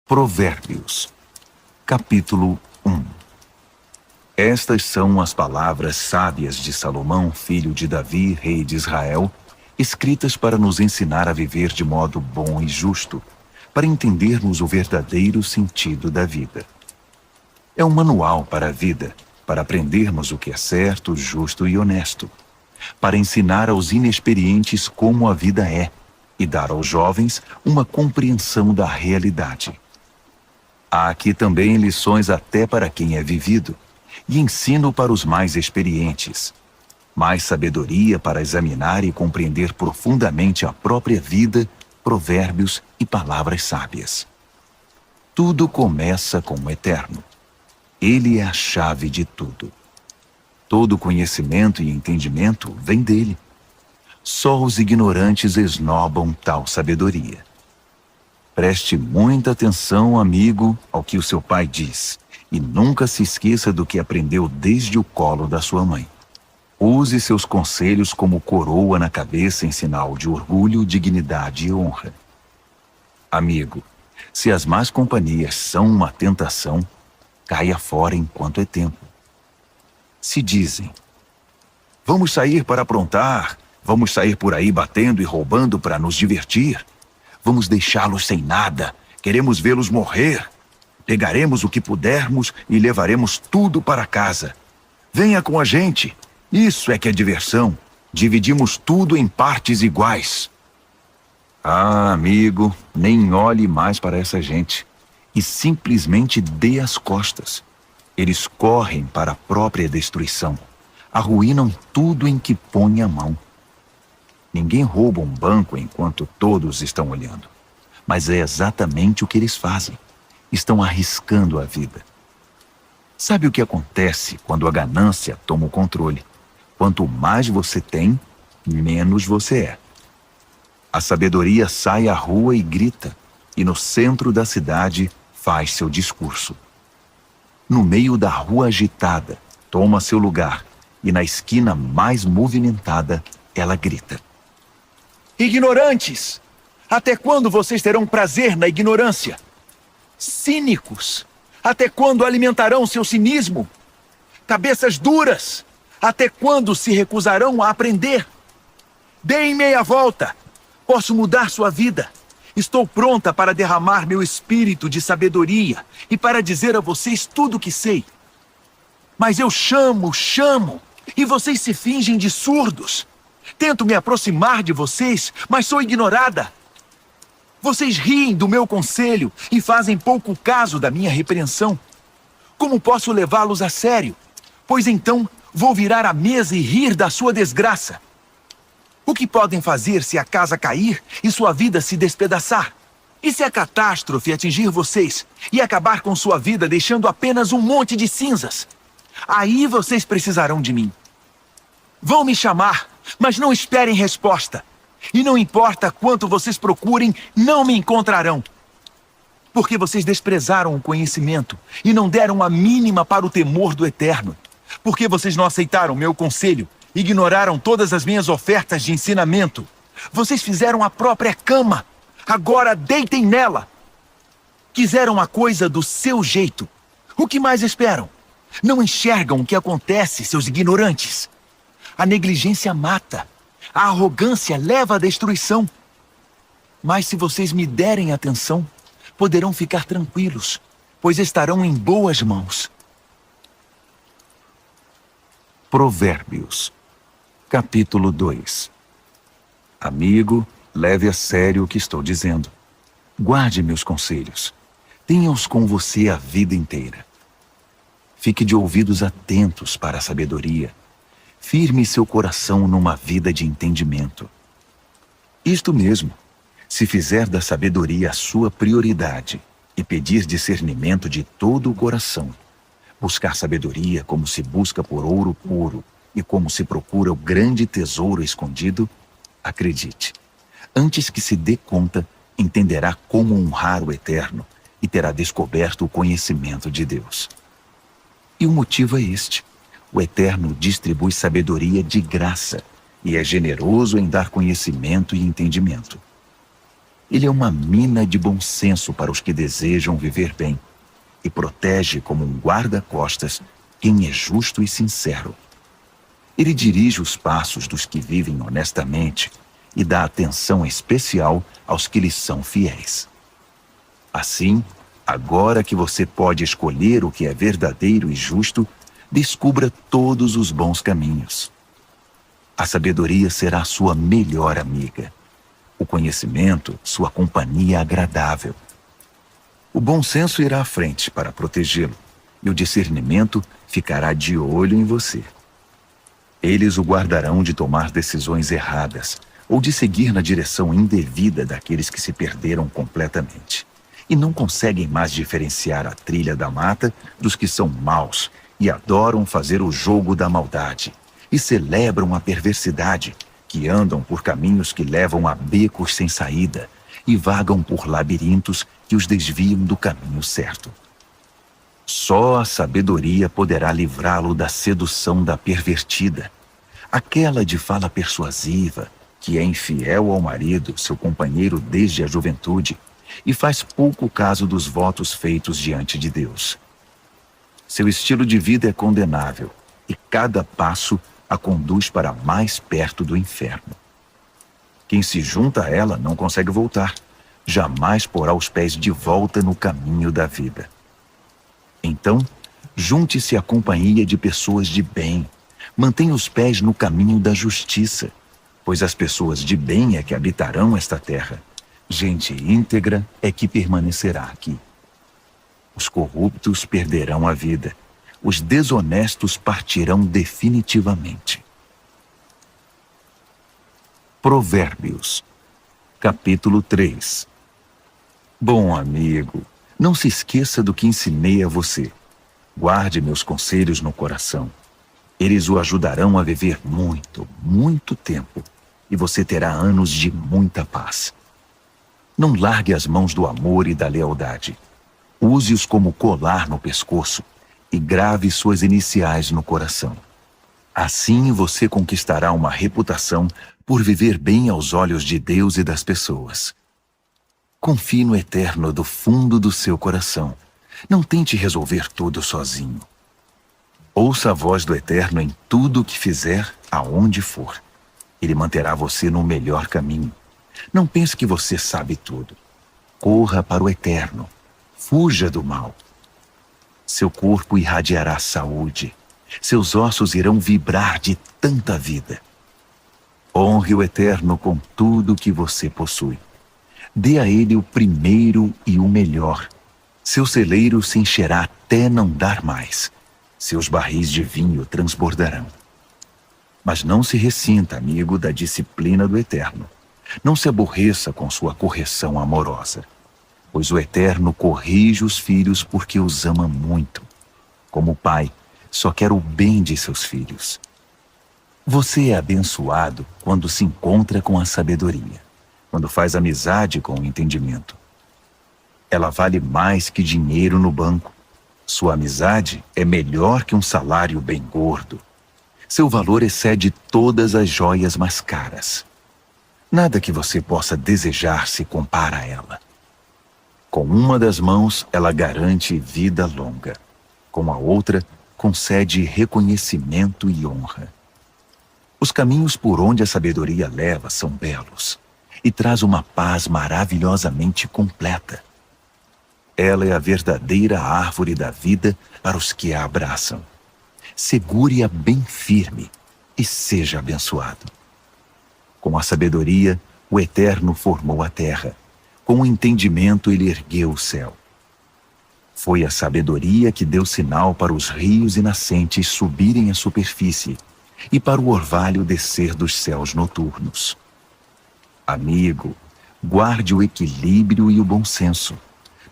Provérbios, capítulo 1. Estas são as palavras sábias de Salomão, filho de Davi, rei de Israel, escritas para nos ensinar a viver de modo bom e justo, para entendermos o verdadeiro sentido da vida. É um manual para a vida, para aprendermos o que é certo, justo e honesto, para ensinar aos inexperientes como a vida é e dar aos jovens uma compreensão da realidade. Há aqui também lições até para quem é vivido, e ensino para os mais experientes. Mais sabedoria para examinar e compreender profundamente a própria vida, provérbios e palavras sábias. Tudo começa com o Eterno. Ele é a chave de tudo. Todo conhecimento e entendimento vem dele. Só os ignorantes esnobam tal sabedoria. Preste muita atenção, amigo, ao que o seu pai diz, e nunca se esqueça do que aprendeu desde o colo da sua mãe. Use seus conselhos como coroa na cabeça em sinal de orgulho, dignidade e honra. Amigo, se as más companhias são uma tentação, caia fora enquanto é tempo. Se dizem, vamos sair para aprontar, vamos sair por aí batendo e roubando para nos divertir, vamos deixá-los sem nada, queremos vê-los morrer. Pegaremos o que pudermos e levaremos tudo para casa. Venha com a gente. Isso é que é diversão. Dividimos tudo em partes iguais. Ah, amigo, nem olhe mais para essa gente. E simplesmente dê as costas. Eles correm para a própria destruição. Arruinam tudo em que põe a mão. Ninguém rouba um banco enquanto todos estão olhando. Mas é exatamente o que eles fazem. Estão arriscando a vida. Sabe o que acontece quando a ganância toma o controle? Quanto mais você tem, menos você é. A sabedoria sai à rua e grita, e no centro da cidade faz seu discurso. No meio da rua agitada, toma seu lugar, e na esquina mais movimentada, ela grita. Ignorantes! Até quando vocês terão prazer na ignorância? Cínicos! Até quando alimentarão seu cinismo? Cabeças duras! Até quando se recusarão a aprender? Deem meia volta! Posso mudar sua vida. Estou pronta para derramar meu espírito de sabedoria e para dizer a vocês tudo o que sei. Mas eu chamo, e vocês se fingem de surdos. Tento me aproximar de vocês, mas sou ignorada. Vocês riem do meu conselho e fazem pouco caso da minha repreensão. Como posso levá-los a sério? Pois então vou virar a mesa e rir da sua desgraça. O que podem fazer se a casa cair e sua vida se despedaçar? E se a catástrofe atingir vocês e acabar com sua vida deixando apenas um monte de cinzas? Aí vocês precisarão de mim. Vão me chamar, mas não esperem resposta. E não importa quanto vocês procurem, não me encontrarão. Porque vocês desprezaram o conhecimento e não deram a mínima para o temor do Eterno. Porque vocês não aceitaram meu conselho, ignoraram todas as minhas ofertas de ensinamento. Vocês fizeram a própria cama. Agora deitem nela. Quiseram a coisa do seu jeito. O que mais esperam? Não enxergam o que acontece, seus ignorantes. A negligência mata. A arrogância leva à destruição. Mas se vocês me derem atenção, poderão ficar tranquilos, pois estarão em boas mãos. Provérbios, capítulo 2. Amigo, leve a sério o que estou dizendo. Guarde meus conselhos. Tenha-os com você a vida inteira. Fique de ouvidos atentos para a sabedoria. Firme seu coração numa vida de entendimento. Isto mesmo, se fizer da sabedoria a sua prioridade e pedir discernimento de todo o coração, buscar sabedoria como se busca por ouro puro e como se procura o grande tesouro escondido, acredite, antes que se dê conta, entenderá como honrar o Eterno e terá descoberto o conhecimento de Deus. E o motivo é este. O Eterno distribui sabedoria de graça e é generoso em dar conhecimento e entendimento. Ele é uma mina de bom senso para os que desejam viver bem e protege como um guarda-costas quem é justo e sincero. Ele dirige os passos dos que vivem honestamente e dá atenção especial aos que lhes são fiéis. Assim, agora que você pode escolher o que é verdadeiro e justo, descubra todos os bons caminhos. A sabedoria será sua melhor amiga. O conhecimento, sua companhia agradável. O bom senso irá à frente para protegê-lo, e o discernimento ficará de olho em você. Eles o guardarão de tomar decisões erradas ou de seguir na direção indevida daqueles que se perderam completamente e não conseguem mais diferenciar a trilha da mata dos que são maus e adoram fazer o jogo da maldade e celebram a perversidade, que andam por caminhos que levam a becos sem saída e vagam por labirintos que os desviam do caminho certo. Só a sabedoria poderá livrá-lo da sedução da pervertida, aquela de fala persuasiva, que é infiel ao marido, seu companheiro desde a juventude, e faz pouco caso dos votos feitos diante de Deus. Seu estilo de vida é condenável, e cada passo a conduz para mais perto do inferno. Quem se junta a ela não consegue voltar, jamais porá os pés de volta no caminho da vida. Então, junte-se à companhia de pessoas de bem, mantenha os pés no caminho da justiça, pois as pessoas de bem é que habitarão esta terra. Gente íntegra é que permanecerá aqui. Os corruptos perderão a vida. Os desonestos partirão definitivamente. Provérbios, capítulo 3. Bom amigo, não se esqueça do que ensinei a você. Guarde meus conselhos no coração. Eles o ajudarão a viver muito, muito tempo, e você terá anos de muita paz. Não largue as mãos do amor e da lealdade. Use-os como colar no pescoço e grave suas iniciais no coração. Assim você conquistará uma reputação por viver bem aos olhos de Deus e das pessoas. Confie no Eterno do fundo do seu coração. Não tente resolver tudo sozinho. Ouça a voz do Eterno em tudo o que fizer, aonde for. Ele manterá você no melhor caminho. Não pense que você sabe tudo. Corra para o Eterno. Fuja do mal. Seu corpo irradiará saúde. Seus ossos irão vibrar de tanta vida. Honre o Eterno com tudo que você possui. Dê a ele o primeiro e o melhor. Seu celeiro se encherá até não dar mais. Seus barris de vinho transbordarão. Mas não se ressinta, amigo, da disciplina do Eterno. Não se aborreça com sua correção amorosa, pois o Eterno corrige os filhos porque os ama muito. Como pai, só quer o bem de seus filhos. Você é abençoado quando se encontra com a sabedoria, quando faz amizade com o entendimento. Ela vale mais que dinheiro no banco. Sua amizade é melhor que um salário bem gordo. Seu valor excede todas as joias mais caras. Nada que você possa desejar se compara a ela. Com uma das mãos, ela garante vida longa. Com a outra, concede reconhecimento e honra. Os caminhos por onde a sabedoria leva são belos e traz uma paz maravilhosamente completa. Ela é a verdadeira árvore da vida para os que a abraçam. Segure-a bem firme e seja abençoado. Com a sabedoria, o Eterno formou a terra. Com o entendimento, ele ergueu o céu. Foi a sabedoria que deu sinal para os rios e nascentes subirem à superfície e para o orvalho descer dos céus noturnos. Amigo, guarde o equilíbrio e o bom senso.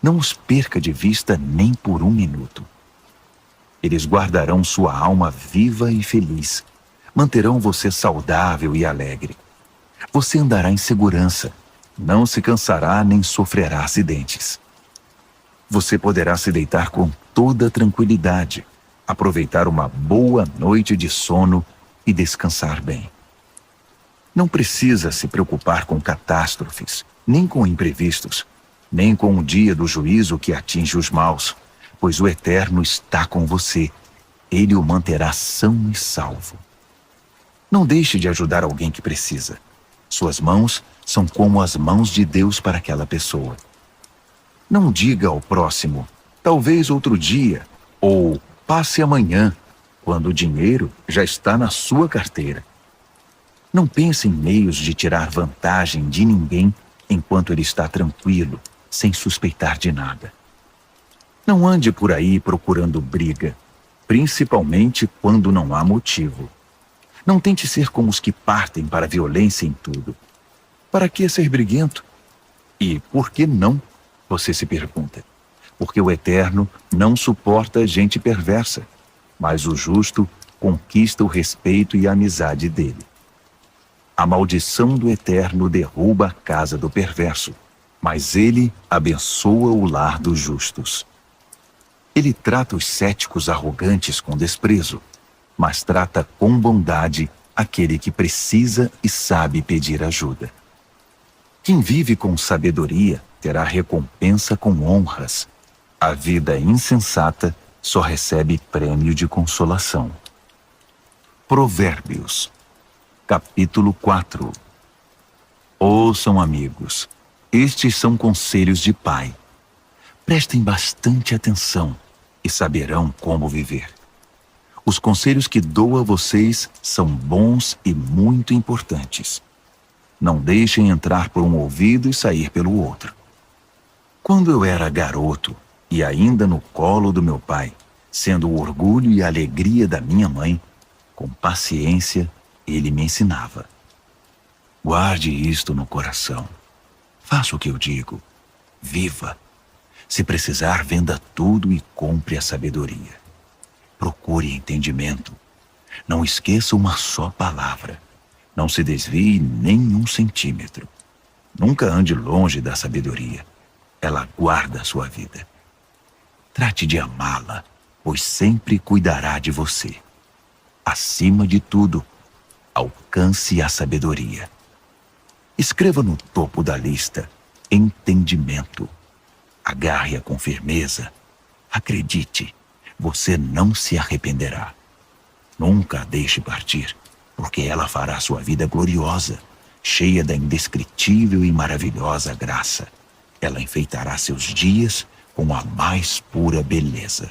Não os perca de vista nem por um minuto. Eles guardarão sua alma viva e feliz. Manterão você saudável e alegre. Você andará em segurança. Não se cansará nem sofrerá acidentes. Você poderá se deitar com toda tranquilidade, aproveitar uma boa noite de sono e descansar bem. Não precisa se preocupar com catástrofes, nem com imprevistos, nem com o dia do juízo que atinge os maus, pois o Eterno está com você. Ele o manterá são e salvo. Não deixe de ajudar alguém que precisa. Suas mãos são como as mãos de Deus para aquela pessoa. Não diga ao próximo, talvez outro dia, ou passe amanhã, quando o dinheiro já está na sua carteira. Não pense em meios de tirar vantagem de ninguém enquanto ele está tranquilo, sem suspeitar de nada. Não ande por aí procurando briga, principalmente quando não há motivo. Não tente ser como os que partem para a violência em tudo. Para que ser briguento? E por que não? Você se pergunta. Porque o Eterno não suporta gente perversa, mas o justo conquista o respeito e a amizade dele. A maldição do Eterno derruba a casa do perverso, mas ele abençoa o lar dos justos. Ele trata os céticos arrogantes com desprezo, mas trata com bondade aquele que precisa e sabe pedir ajuda. Quem vive com sabedoria terá recompensa com honras. A vida insensata só recebe prêmio de consolação. Provérbios, capítulo 4. Ouçam, amigos, estes são conselhos de pai. Prestem bastante atenção e saberão como viver. Os conselhos que dou a vocês são bons e muito importantes. Não deixem entrar por um ouvido e sair pelo outro. Quando eu era garoto e ainda no colo do meu pai, sendo o orgulho e a alegria da minha mãe, com paciência ele me ensinava. Guarde isto no coração. Faça o que eu digo. Viva. Se precisar, venda tudo e compre a sabedoria. Procure entendimento. Não esqueça uma só palavra. Não se desvie nem um centímetro. Nunca ande longe da sabedoria. Ela guarda a sua vida. Trate de amá-la, pois sempre cuidará de você. Acima de tudo, alcance a sabedoria. Escreva no topo da lista entendimento. Agarre-a com firmeza. Acredite, você não se arrependerá. Nunca a deixe partir, porque ela fará sua vida gloriosa, cheia da indescritível e maravilhosa graça. Ela enfeitará seus dias com a mais pura beleza.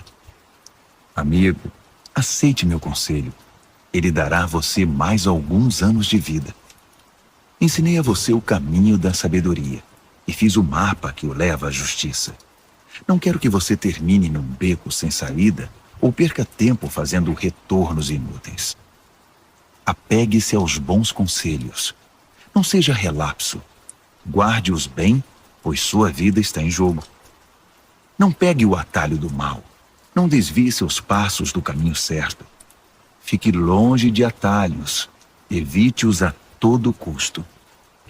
Amigo, aceite meu conselho. Ele dará a você mais alguns anos de vida. Ensinei a você o caminho da sabedoria e fiz o mapa que o leva à justiça. Não quero que você termine num beco sem saída ou perca tempo fazendo retornos inúteis. Apegue-se aos bons conselhos. Não seja relapso. Guarde-os bem, pois sua vida está em jogo. Não pegue o atalho do mal. Não desvie seus passos do caminho certo. Fique longe de atalhos. Evite-os a todo custo.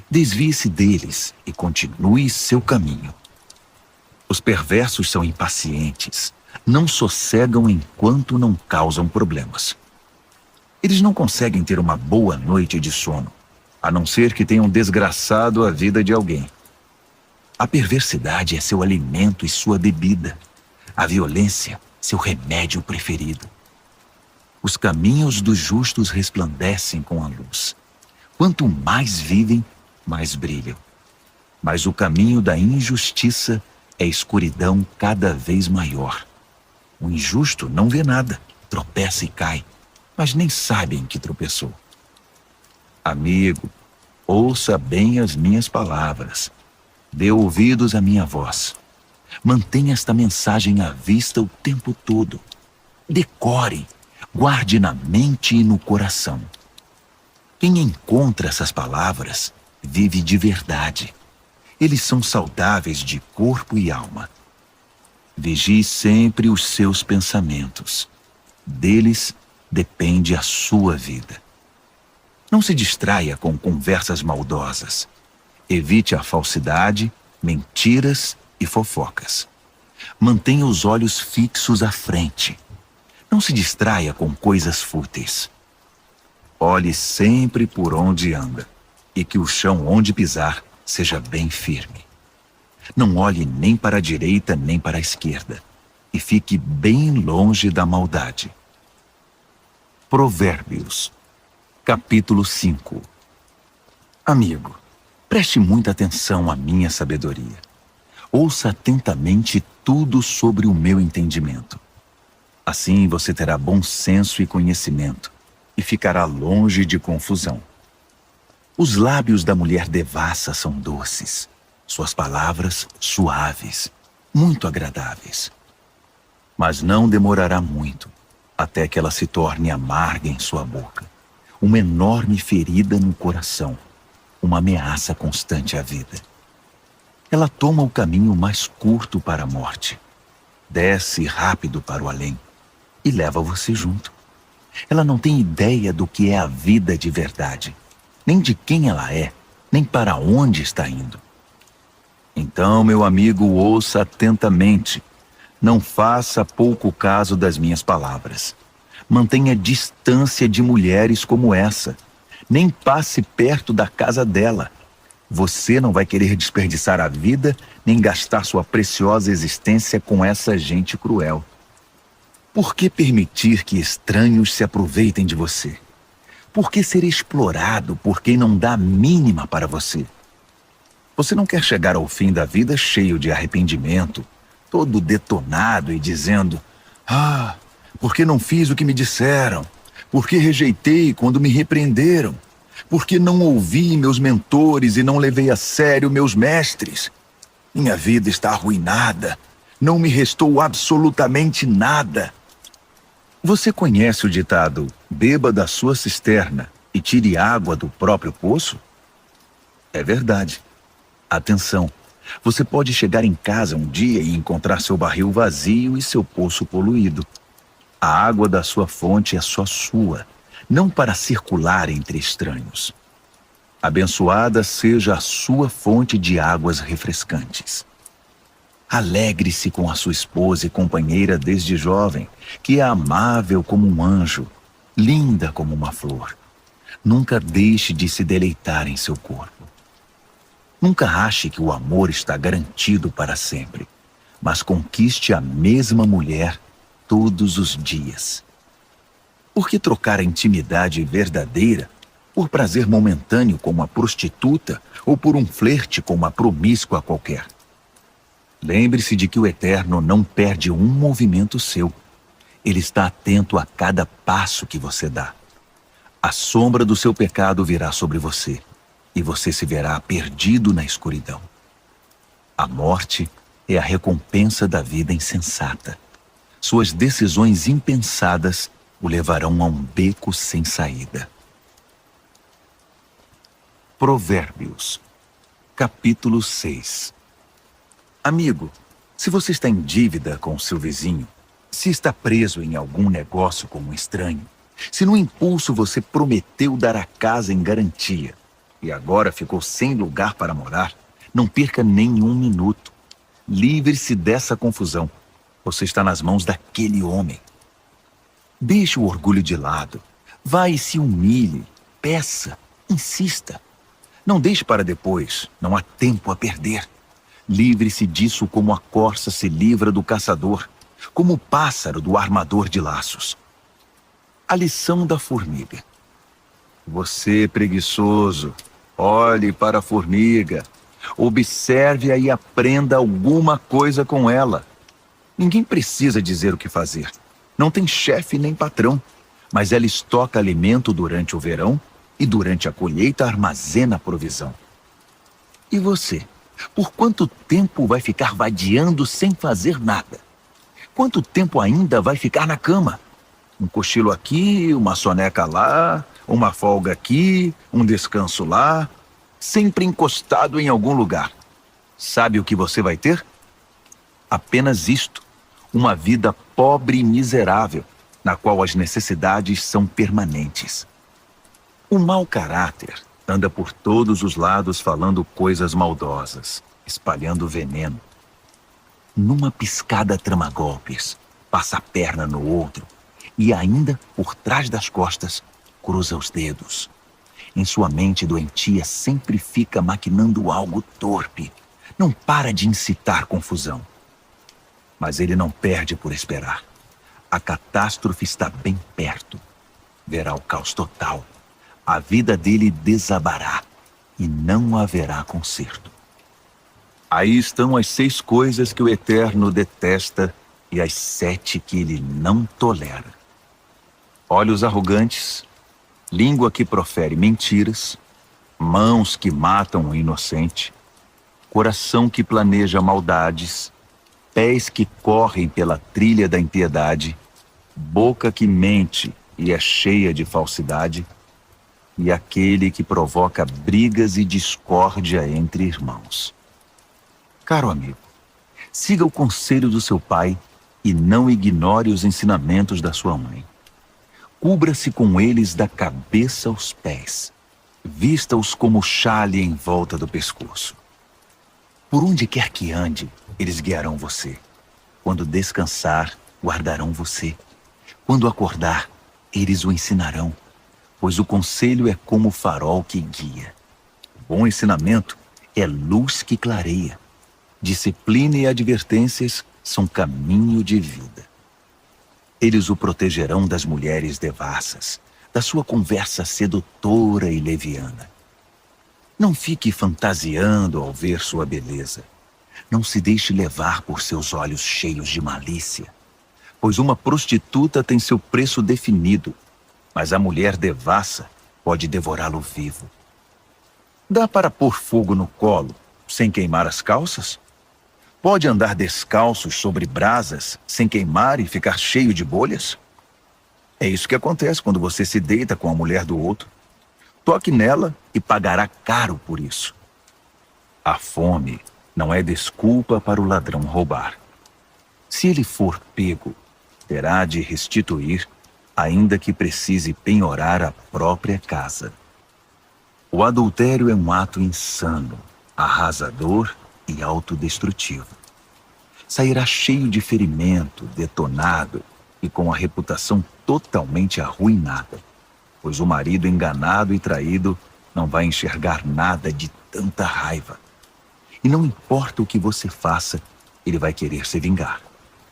Desvie-se deles e continue seu caminho. Os perversos são impacientes. Não sossegam enquanto não causam problemas. Eles não conseguem ter uma boa noite de sono, a não ser que tenham desgraçado a vida de alguém. A perversidade é seu alimento e sua bebida. A violência, seu remédio preferido. Os caminhos dos justos resplandecem com a luz. Quanto mais vivem, mais brilham. Mas o caminho da injustiça é escuridão cada vez maior. O injusto não vê nada, tropeça e cai, mas nem sabe em que tropeçou. Amigo, ouça bem as minhas palavras. Dê ouvidos à minha voz. Mantenha esta mensagem à vista o tempo todo. Decore, guarde na mente e no coração. Quem encontra essas palavras vive de verdade. Eles são saudáveis de corpo e alma. Vigie sempre os seus pensamentos. Deles depende a sua vida. Não se distraia com conversas maldosas. Evite a falsidade, mentiras e fofocas. Mantenha os olhos fixos à frente. Não se distraia com coisas fúteis. Olhe sempre por onde anda, e que o chão onde pisar seja bem firme. Não olhe nem para a direita nem para a esquerda, e fique bem longe da maldade. Provérbios, capítulo 5. Amigo, preste muita atenção à minha sabedoria. Ouça atentamente tudo sobre o meu entendimento. Assim você terá bom senso e conhecimento, e ficará longe de confusão. Os lábios da mulher devassa são doces, suas palavras suaves, muito agradáveis. Mas não demorará muito, até que ela se torne amarga em sua boca, uma enorme ferida no coração, uma ameaça constante à vida. Ela toma o caminho mais curto para a morte, desce rápido para o além e leva você junto. Ela não tem ideia do que é a vida de verdade, nem de quem ela é, nem para onde está indo. Então, meu amigo, ouça atentamente. Não faça pouco caso das minhas palavras. Mantenha distância de mulheres como essa. Nem passe perto da casa dela. Você não vai querer desperdiçar a vida, nem gastar sua preciosa existência com essa gente cruel. Por que permitir que estranhos se aproveitem de você? Por que ser explorado por quem não dá a mínima para você? Você não quer chegar ao fim da vida cheio de arrependimento, todo detonado e dizendo: "Ah, por que não fiz o que me disseram? Por que rejeitei quando me repreenderam? Por que não ouvi meus mentores e não levei a sério meus mestres? Minha vida está arruinada. Não me restou absolutamente nada." Você conhece o ditado: "Beba da sua cisterna e tire água do próprio poço"? É verdade. Atenção, você pode chegar em casa um dia e encontrar seu barril vazio e seu poço poluído. A água da sua fonte é só sua, não para circular entre estranhos. Abençoada seja a sua fonte de águas refrescantes. Alegre-se com a sua esposa e companheira desde jovem, que é amável como um anjo, linda como uma flor. Nunca deixe de se deleitar em seu corpo. Nunca ache que o amor está garantido para sempre, mas conquiste a mesma mulher todos os dias. Por que trocar a intimidade verdadeira por prazer momentâneo com uma prostituta ou por um flerte com uma promíscua qualquer? Lembre-se de que o Eterno não perde um movimento seu. Ele está atento a cada passo que você dá. A sombra do seu pecado virá sobre você, e você se verá perdido na escuridão. A morte é a recompensa da vida insensata. Suas decisões impensadas o levarão a um beco sem saída. Provérbios, capítulo 6. Amigo, se você está em dívida com seu vizinho, se está preso em algum negócio com um estranho, se no impulso você prometeu dar a casa em garantia e agora ficou sem lugar para morar, não perca nenhum minuto. Livre-se dessa confusão. Você está nas mãos daquele homem. Deixe o orgulho de lado. Vá e se humilhe. Peça. Insista. Não deixe para depois. Não há tempo a perder. Livre-se disso como a corça se livra do caçador, como o pássaro do armador de laços. A lição da formiga. Você, preguiçoso, olhe para a formiga. Observe-a e aprenda alguma coisa com ela. Ninguém precisa dizer o que fazer. Não tem chefe nem patrão, mas ela estoca alimento durante o verão e durante a colheita armazena provisão. E você? Por quanto tempo vai ficar vadiando sem fazer nada? Quanto tempo ainda vai ficar na cama? Um cochilo aqui, uma soneca lá, uma folga aqui, um descanso lá, sempre encostado em algum lugar. Sabe o que você vai ter? Apenas isto, uma vida pobre e miserável, na qual as necessidades são permanentes. O mau caráter anda por todos os lados falando coisas maldosas, espalhando veneno. Numa piscada trama golpes, passa a perna no outro e ainda, por trás das costas, cruza os dedos. Em sua mente doentia sempre fica maquinando algo torpe. Não para de incitar confusão. Mas ele não perde por esperar. A catástrofe está bem perto. Verá o caos total. A vida dele desabará e não haverá conserto. Aí estão as 6 coisas que o Eterno detesta e as 7 que ele não tolera: olhos arrogantes, língua que profere mentiras, mãos que matam o inocente, coração que planeja maldades, pés que correm pela trilha da impiedade, boca que mente e é cheia de falsidade, e aquele que provoca brigas e discórdia entre irmãos. Caro amigo, siga o conselho do seu pai e não ignore os ensinamentos da sua mãe. Cubra-se com eles da cabeça aos pés. Vista-os como xale em volta do pescoço. Por onde quer que ande, eles guiarão você. Quando descansar, guardarão você. Quando acordar, eles o ensinarão, pois o conselho é como o farol que guia. O bom ensinamento é luz que clareia. Disciplina e advertências são caminho de vida. Eles o protegerão das mulheres devassas, da sua conversa sedutora e leviana. Não fique fantasiando ao ver sua beleza. Não se deixe levar por seus olhos cheios de malícia, pois uma prostituta tem seu preço definido, mas a mulher devassa pode devorá-lo vivo. Dá para pôr fogo no colo sem queimar as calças? Pode andar descalços sobre brasas sem queimar e ficar cheio de bolhas? É isso que acontece quando você se deita com a mulher do outro. Toque nela e pagará caro por isso. A fome não é desculpa para o ladrão roubar. Se ele for pego, terá de restituir, ainda que precise penhorar a própria casa. O adultério é um ato insano, arrasador e autodestrutivo. Sairá cheio de ferimento, detonado e com a reputação totalmente arruinada, pois o marido enganado e traído não vai enxergar nada de tanta raiva. E não importa o que você faça, ele vai querer se vingar.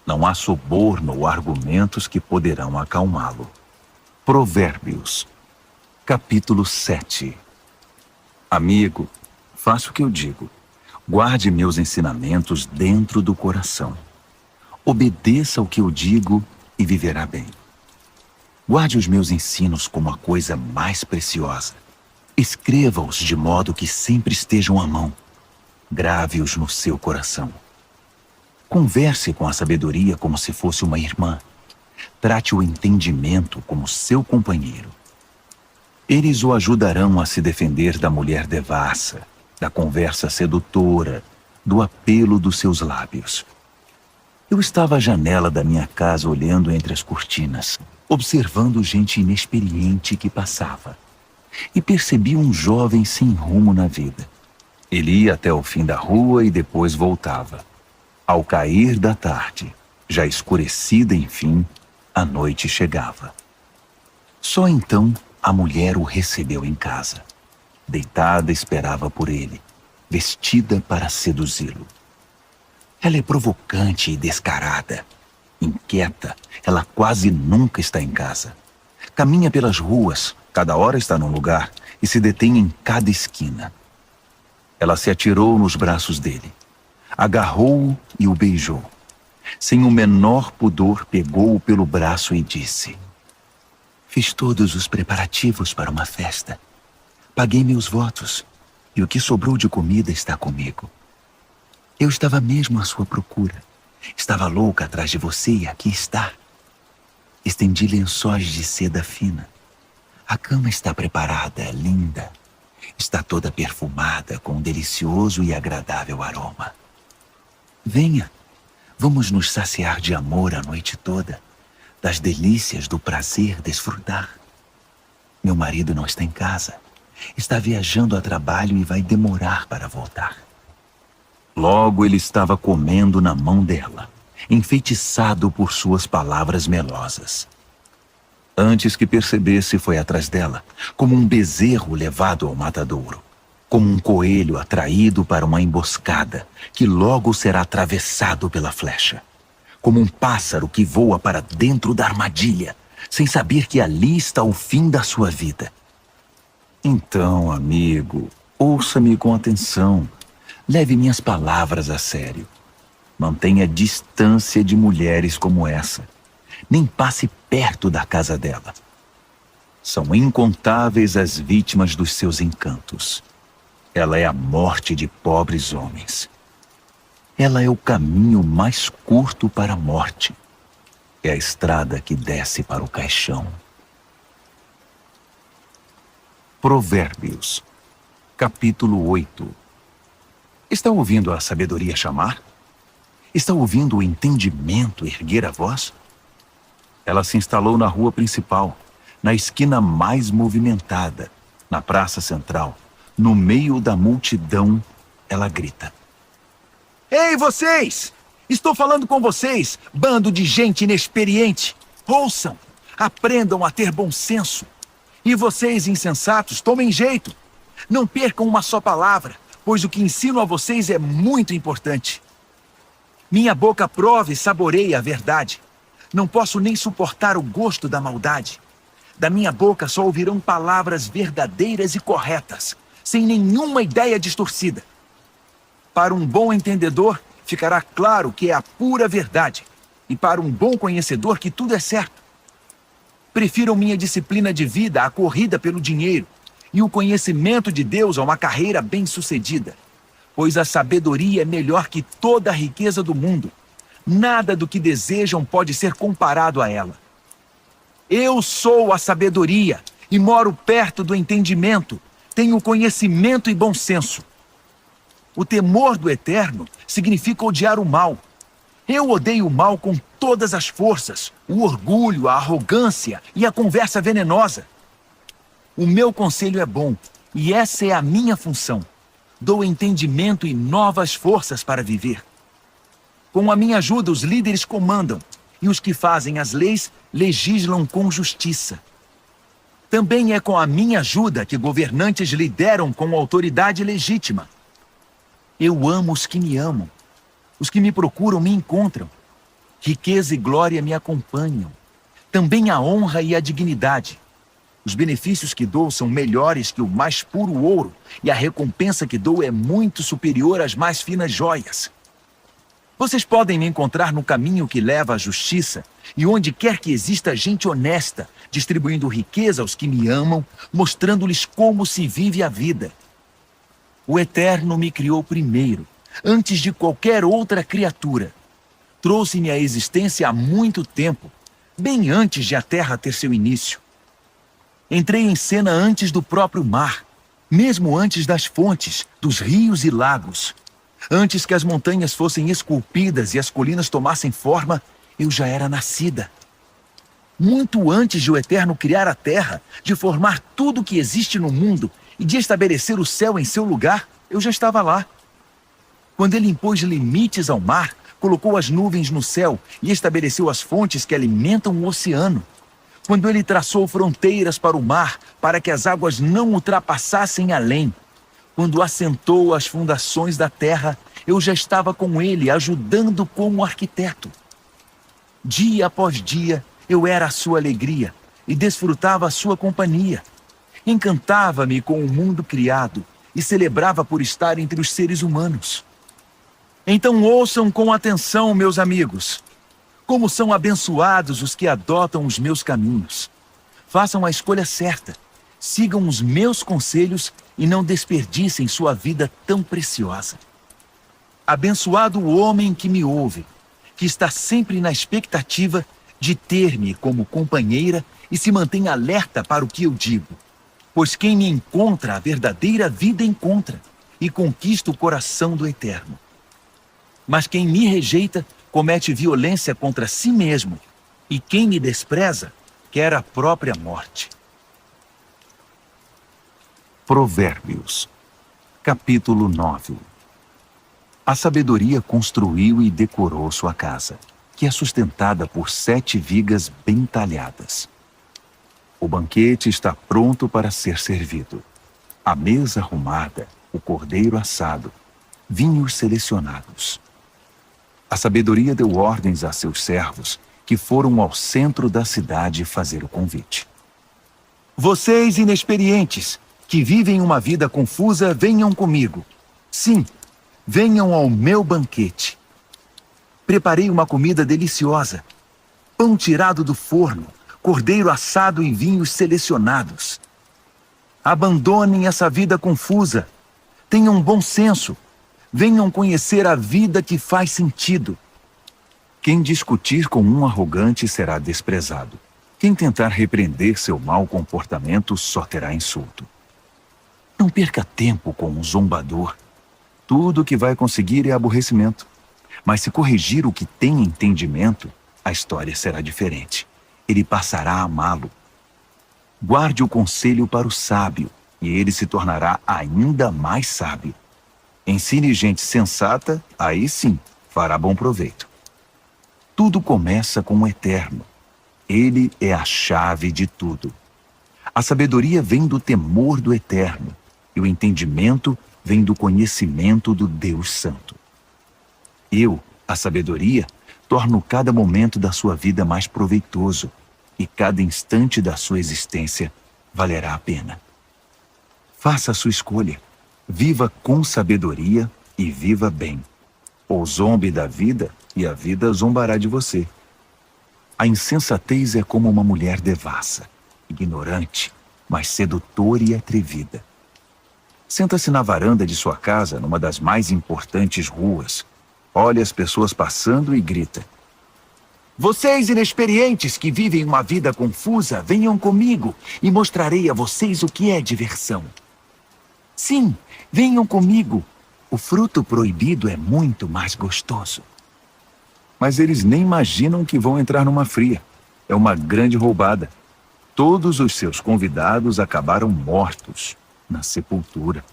Não há suborno ou argumentos que poderão acalmá-lo. Provérbios, capítulo 7. Amigo, faça o que eu digo. Guarde meus ensinamentos dentro do coração. Obedeça ao que eu digo e viverá bem. Guarde os meus ensinos como a coisa mais preciosa. Escreva-os de modo que sempre estejam à mão. Grave-os no seu coração. Converse com a sabedoria como se fosse uma irmã. Trate o entendimento como seu companheiro. Eles o ajudarão a se defender da mulher devassa, da conversa sedutora, do apelo dos seus lábios. Eu estava à janela da minha casa olhando entre as cortinas, observando gente inexperiente que passava. E percebi um jovem sem rumo na vida. Ele ia até o fim da rua e depois voltava. Ao cair da tarde, já escurecida enfim, a noite chegava. Só então a mulher o recebeu em casa. Deitada esperava por ele, vestida para seduzi-lo. Ela é provocante e descarada. Inquieta, ela quase nunca está em casa. Caminha pelas ruas, cada hora está num lugar e se detém em cada esquina. Ela se atirou nos braços dele, agarrou-o e o beijou. Sem o menor pudor, pegou-o pelo braço e disse: "Fiz todos os preparativos para uma festa. Paguei meus votos, e o que sobrou de comida está comigo. Eu estava mesmo à sua procura. Estava louca atrás de você e aqui está. Estendi lençóis de seda fina. A cama está preparada, linda. Está toda perfumada com um delicioso e agradável aroma. Venha, vamos nos saciar de amor a noite toda, das delícias do prazer desfrutar. Meu marido não está em casa. Está viajando a trabalho e vai demorar para voltar." Logo ele estava comendo na mão dela, enfeitiçado por suas palavras melosas. Antes que percebesse, foi atrás dela, como um bezerro levado ao matadouro, como um coelho atraído para uma emboscada, que logo será atravessado pela flecha, como um pássaro que voa para dentro da armadilha, sem saber que ali está o fim da sua vida. Então, amigo, ouça-me com atenção. Leve minhas palavras a sério. Mantenha distância de mulheres como essa. Nem passe perto da casa dela. São incontáveis as vítimas dos seus encantos. Ela é a morte de pobres homens. Ela é o caminho mais curto para a morte. É a estrada que desce para o caixão. Provérbios, capítulo 8. Está ouvindo a sabedoria chamar? Está ouvindo o entendimento erguer a voz? Ela se instalou na rua principal, na esquina mais movimentada, na praça central. No meio da multidão, ela grita: Ei, vocês! Estou falando com vocês, bando de gente inexperiente. Ouçam, aprendam a ter bom senso. E vocês, insensatos, tomem jeito. Não percam uma só palavra, pois o que ensino a vocês é muito importante. Minha boca prova e saboreia a verdade. Não posso nem suportar o gosto da maldade. Da minha boca só ouvirão palavras verdadeiras e corretas, sem nenhuma ideia distorcida. Para um bom entendedor, ficará claro que é a pura verdade, e para um bom conhecedor que tudo é certo. Prefiram minha disciplina de vida à corrida pelo dinheiro, e o conhecimento de Deus a uma carreira bem-sucedida. Pois a sabedoria é melhor que toda a riqueza do mundo. Nada do que desejam pode ser comparado a ela. Eu sou a sabedoria e moro perto do entendimento. Tenho conhecimento e bom senso. O temor do Eterno significa odiar o mal. Eu odeio o mal com todas as forças, o orgulho, a arrogância e a conversa venenosa. O meu conselho é bom, e essa é a minha função. Dou entendimento e novas forças para viver. Com a minha ajuda, os líderes comandam, e os que fazem as leis legislam com justiça. Também é com a minha ajuda que governantes lideram com autoridade legítima. Eu amo os que me amam. Os que me procuram me encontram. Riqueza e glória me acompanham. Também a honra e a dignidade. Os benefícios que dou são melhores que o mais puro ouro, e a recompensa que dou é muito superior às mais finas joias. Vocês podem me encontrar no caminho que leva à justiça, e onde quer que exista gente honesta, distribuindo riqueza aos que me amam, mostrando-lhes como se vive a vida. O Eterno me criou primeiro, antes de qualquer outra criatura. Trouxe-me à existência há muito tempo, bem antes de a terra ter seu início. Entrei em cena antes do próprio mar, mesmo antes das fontes, dos rios e lagos. Antes que as montanhas fossem esculpidas e as colinas tomassem forma, eu já era nascida. Muito antes de o Eterno criar a terra, de formar tudo o que existe no mundo e de estabelecer o céu em seu lugar, eu já estava lá. Quando ele impôs limites ao mar, colocou as nuvens no céu e estabeleceu as fontes que alimentam o oceano. Quando ele traçou fronteiras para o mar, para que as águas não ultrapassassem além. Quando assentou as fundações da terra, eu já estava com ele, ajudando como arquiteto. Dia após dia, eu era a sua alegria e desfrutava a sua companhia. Encantava-me com o mundo criado e celebrava por estar entre os seres humanos. Então ouçam com atenção, meus amigos. Como são abençoados os que adotam os meus caminhos. Façam a escolha certa. Sigam os meus conselhos e não desperdicem sua vida tão preciosa. Abençoado o homem que me ouve, que está sempre na expectativa de ter-me como companheira e se mantém alerta para o que eu digo. Pois quem me encontra a verdadeira vida encontra e conquista o coração do Eterno. Mas quem me rejeita comete violência contra si mesmo, e quem me despreza quer a própria morte. Provérbios, capítulo 9. A sabedoria construiu e decorou sua casa, que é sustentada por 7 vigas bem talhadas. O banquete está pronto para ser servido. A mesa arrumada, o cordeiro assado, vinhos selecionados. A sabedoria deu ordens a seus servos, que foram ao centro da cidade fazer o convite. Vocês inexperientes, que vivem uma vida confusa, venham comigo. Sim, venham ao meu banquete. Preparei uma comida deliciosa. Pão tirado do forno, cordeiro assado e vinhos selecionados. Abandonem essa vida confusa. Tenham bom senso. Venham conhecer a vida que faz sentido. Quem discutir com um arrogante será desprezado. Quem tentar repreender seu mau comportamento só terá insulto. Não perca tempo com um zombador. Tudo o que vai conseguir é aborrecimento. Mas se corrigir o que tem entendimento, a história será diferente. Ele passará a amá-lo. Guarde o conselho para o sábio, e ele se tornará ainda mais sábio. Ensine gente sensata, aí sim, fará bom proveito. Tudo começa com o Eterno. Ele é a chave de tudo. A sabedoria vem do temor do Eterno, e o entendimento vem do conhecimento do Deus Santo. Eu, a sabedoria, torno cada momento da sua vida mais proveitoso, e cada instante da sua existência valerá a pena. Faça a sua escolha. Viva com sabedoria e viva bem. Ou zombe da vida, e a vida zombará de você. A insensatez é como uma mulher devassa, ignorante, mas sedutora e atrevida. Senta-se na varanda de sua casa, numa das mais importantes ruas. Olha as pessoas passando e grita: vocês inexperientes que vivem uma vida confusa, venham comigo e mostrarei a vocês o que é diversão. Sim, venham comigo. O fruto proibido é muito mais gostoso. Mas eles nem imaginam que vão entrar numa fria. É uma grande roubada. Todos os seus convidados acabaram mortos na sepultura.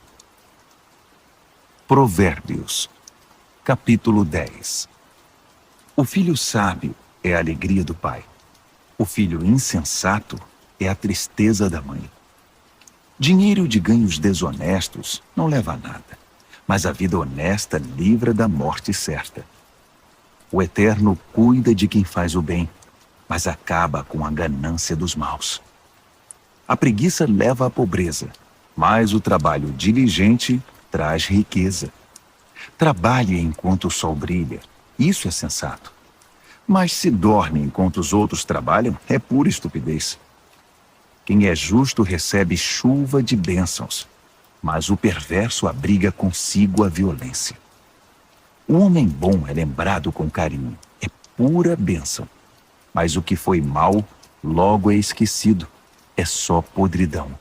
Provérbios, capítulo 10. O filho sábio é a alegria do pai. O filho insensato é a tristeza da mãe. Dinheiro de ganhos desonestos não leva a nada, mas a vida honesta livra da morte certa. O Eterno cuida de quem faz o bem, mas acaba com a ganância dos maus. A preguiça leva à pobreza, mas o trabalho diligente traz riqueza. Trabalhe enquanto o sol brilha, isso é sensato. Mas se dorme enquanto os outros trabalham, é pura estupidez. Quem é justo recebe chuva de bênçãos, mas o perverso abriga consigo a violência. O homem bom é lembrado com carinho, é pura bênção. Mas o que foi mal, logo é esquecido, é só podridão.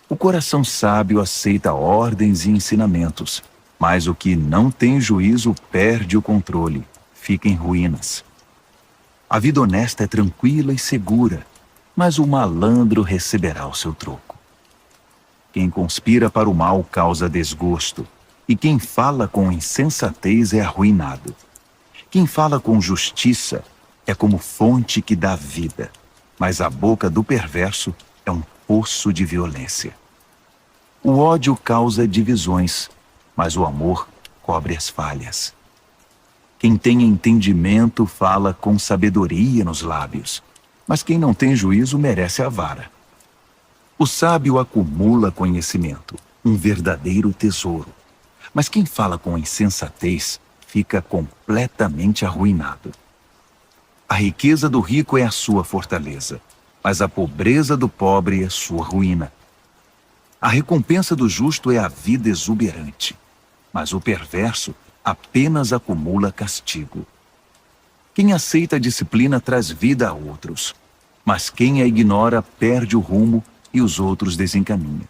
O coração sábio aceita ordens e ensinamentos, mas o que não tem juízo perde o controle, fica em ruínas. A vida honesta é tranquila e segura, mas o malandro receberá o seu troco. Quem conspira para o mal causa desgosto, e quem fala com insensatez é arruinado. Quem fala com justiça é como fonte que dá vida, mas a boca do perverso é um poço de violência. O ódio causa divisões, mas o amor cobre as falhas. Quem tem entendimento fala com sabedoria nos lábios, mas quem não tem juízo merece a vara. O sábio acumula conhecimento, um verdadeiro tesouro, mas quem fala com insensatez fica completamente arruinado. A riqueza do rico é a sua fortaleza, mas a pobreza do pobre é sua ruína. A recompensa do justo é a vida exuberante, mas o perverso apenas acumula castigo. Quem aceita a disciplina traz vida a outros, mas quem a ignora perde o rumo e os outros desencaminha.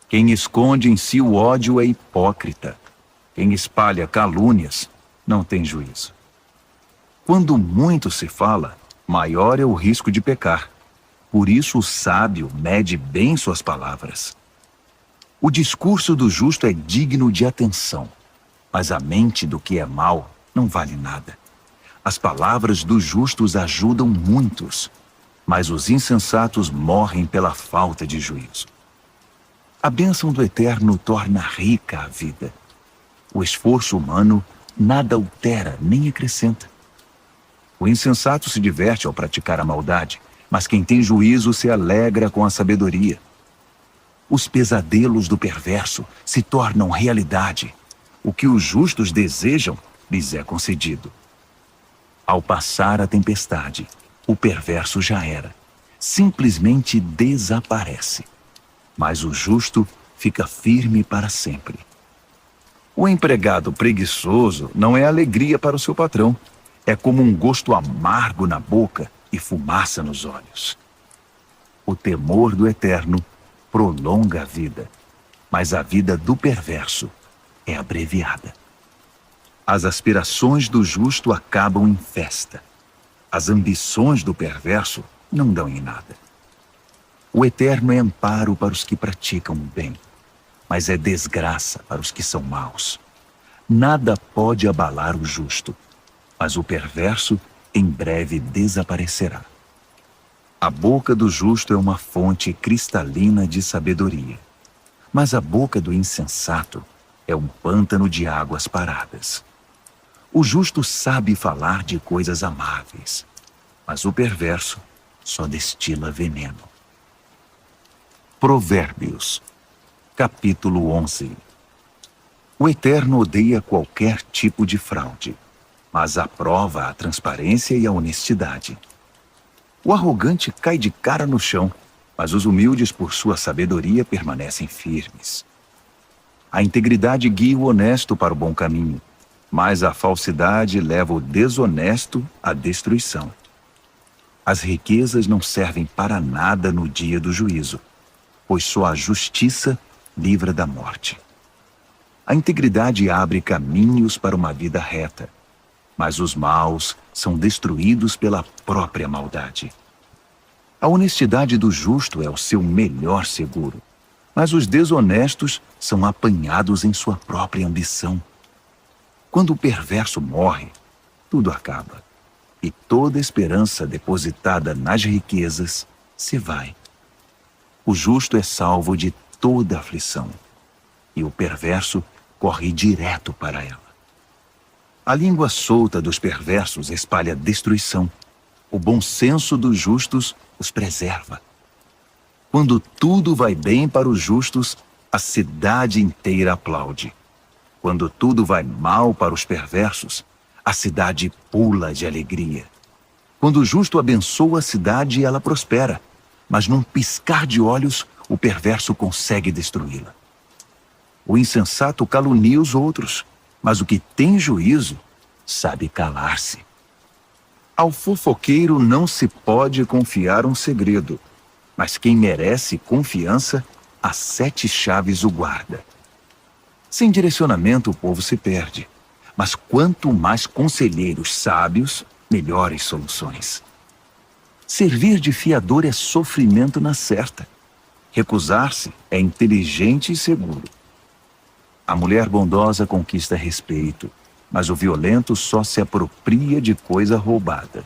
Quem esconde em si o ódio é hipócrita. Quem espalha calúnias não tem juízo. Quando muito se fala, maior é o risco de pecar. Por isso o sábio mede bem suas palavras. O discurso do justo é digno de atenção, mas a mente do que é mau não vale nada. As palavras dos justos ajudam muitos, mas os insensatos morrem pela falta de juízo. A bênção do Eterno torna rica a vida. O esforço humano nada altera nem acrescenta. O insensato se diverte ao praticar a maldade, mas quem tem juízo se alegra com a sabedoria. Os pesadelos do perverso se tornam realidade. O que os justos desejam lhes é concedido. Ao passar a tempestade, o perverso já era. Simplesmente desaparece. Mas o justo fica firme para sempre. O empregado preguiçoso não é alegria para o seu patrão. É como um gosto amargo na boca e fumaça nos olhos. O temor do Eterno prolonga a vida, mas a vida do perverso é abreviada. As aspirações do justo acabam em festa. As ambições do perverso não dão em nada. O Eterno é amparo para os que praticam o bem, mas é desgraça para os que são maus. Nada pode abalar o justo, mas o perverso em breve desaparecerá. A boca do justo é uma fonte cristalina de sabedoria, mas a boca do insensato é um pântano de águas paradas. O justo sabe falar de coisas amáveis, mas o perverso só destila veneno. Provérbios, capítulo 11. O Eterno odeia qualquer tipo de fraude, mas aprova a transparência e a honestidade. O arrogante cai de cara no chão, mas os humildes, por sua sabedoria, permanecem firmes. A integridade guia o honesto para o bom caminho, mas a falsidade leva o desonesto à destruição. As riquezas não servem para nada no dia do juízo, pois só a justiça livra da morte. A integridade abre caminhos para uma vida reta, mas os maus são destruídos pela própria maldade. A honestidade do justo é o seu melhor seguro, mas os desonestos são apanhados em sua própria ambição. Quando o perverso morre, tudo acaba, e toda esperança depositada nas riquezas se vai. O justo é salvo de toda aflição, e o perverso corre direto para ela. A língua solta dos perversos espalha destruição. O bom senso dos justos os preserva. Quando tudo vai bem para os justos, a cidade inteira aplaude. Quando tudo vai mal para os perversos, a cidade pula de alegria. Quando o justo abençoa a cidade, ela prospera, mas num piscar de olhos, o perverso consegue destruí-la. O insensato calunia os outros, mas o que tem juízo sabe calar-se. Ao fofoqueiro não se pode confiar um segredo, mas quem merece confiança, as 7 chaves o guarda. Sem direcionamento o povo se perde, mas quanto mais conselheiros sábios, melhores soluções. Servir de fiador é sofrimento na certa. Recusar-se é inteligente e seguro. A mulher bondosa conquista respeito, mas o violento só se apropria de coisa roubada.